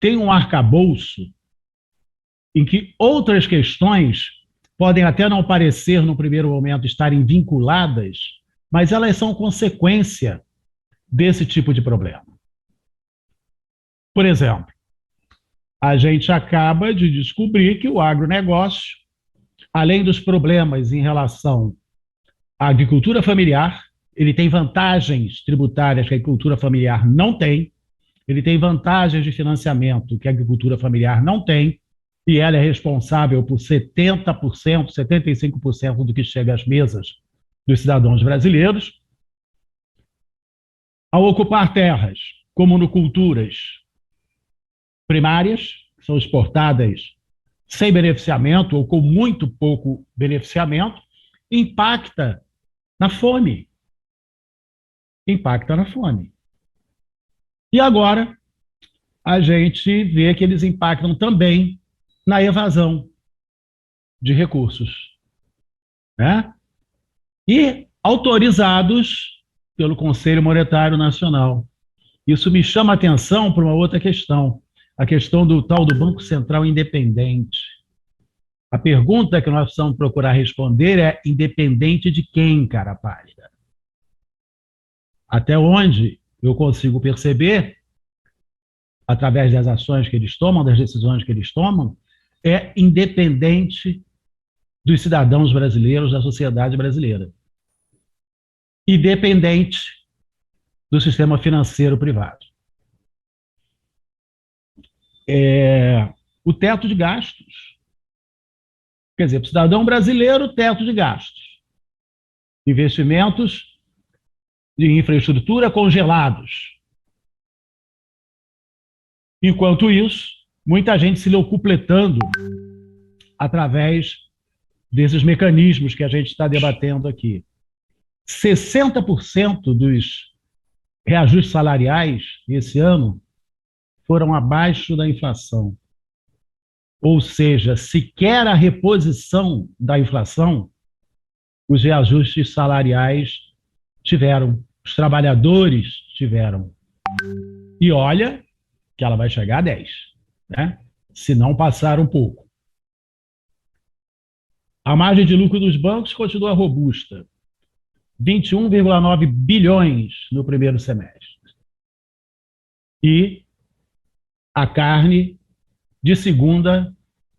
tem um arcabouço em que outras questões podem até não parecer, no primeiro momento, estarem vinculadas, mas elas são consequência desse tipo de problema. Por exemplo, a gente acaba de descobrir que o agronegócio, além dos problemas em relação à agricultura familiar, ele tem vantagens tributárias que a agricultura familiar não tem, ele tem vantagens de financiamento que a agricultura familiar não tem, e ela é responsável por 70%, 75% do que chega às mesas dos cidadãos brasileiros. Ao ocupar terras como monoculturas primárias, que são exportadas sem beneficiamento ou com muito pouco beneficiamento, impacta na fome. Impacta na fome. E agora, a gente vê que eles impactam também na evasão de recursos, né? E autorizados pelo Conselho Monetário Nacional. Isso me chama a atenção para uma outra questão, a questão do tal do Banco Central Independente. A pergunta que nós precisamos procurar responder é: independente de quem, cara pálida? Até onde eu consigo perceber, através das ações que eles tomam, das decisões que eles tomam, é independente dos cidadãos brasileiros, da sociedade brasileira. Independente do sistema financeiro privado. O teto de gastos. Quer dizer, para o cidadão brasileiro, teto de gastos. Investimentos de infraestrutura congelados. Enquanto isso, muita gente se locupletando através desses mecanismos que a gente está debatendo aqui. 60% dos reajustes salariais esse ano foram abaixo da inflação. Ou seja, sequer a reposição da inflação, os reajustes salariais tiveram, os trabalhadores tiveram. E olha que ela vai chegar a 10, né? Se não passar um pouco. A margem de lucro dos bancos continua robusta. 21,9 bilhões no primeiro semestre. E a carne de segunda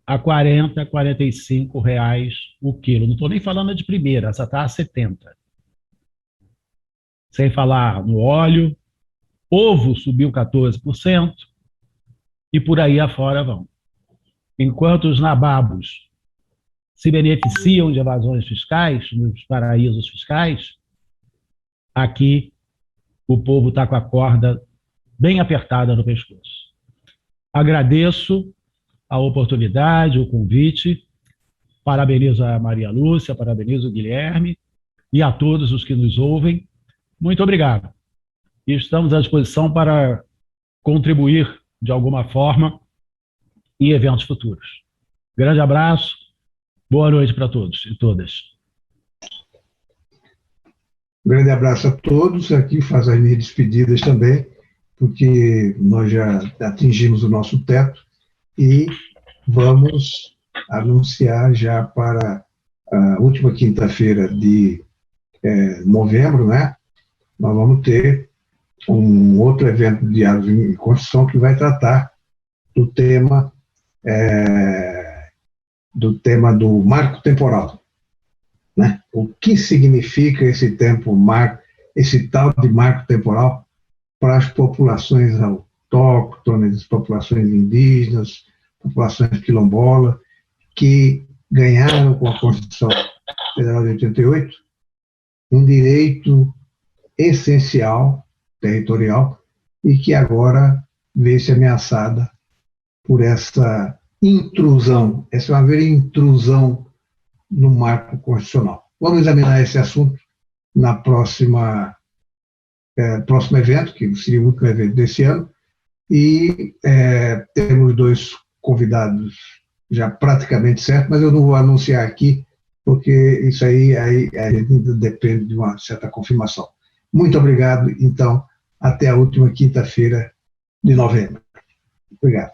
a 40, 45 reais o quilo. Não estou nem falando de primeira, essa está a 70. Sem falar no óleo, ovo subiu 14% e por aí afora vão. Enquanto os nababos se beneficiam de evasões fiscais, nos paraísos fiscais, aqui o povo está com a corda bem apertada no pescoço. Agradeço a oportunidade, o convite, parabenizo a Maria Lúcia, parabenizo o Guilherme e a todos os que nos ouvem. Muito obrigado. E estamos à disposição para contribuir de alguma forma em eventos futuros. Grande abraço, boa noite para todos e todas. Um grande abraço a todos. Aqui faz as minhas despedidas também, porque nós já atingimos o nosso teto e vamos anunciar já para a última quinta-feira de novembro, né? Nós vamos ter um outro evento de Diálogos em Construção que vai tratar do tema do marco temporal, né? O que significa esse esse tal de marco temporal para as populações autóctones, as populações indígenas, populações quilombolas, que ganharam com a Constituição Federal de 88 um direito essencial, territorial, e que agora vê-se ameaçada por essa intrusão, essa é uma verdadeira intrusão no marco constitucional. Vamos examinar esse assunto na próximo evento, que seria o último evento desse ano, e temos dois convidados já praticamente certos, mas eu não vou anunciar aqui, porque isso aí a gente ainda depende de uma certa confirmação. Muito obrigado, então, até a última quinta-feira de novembro. Obrigado.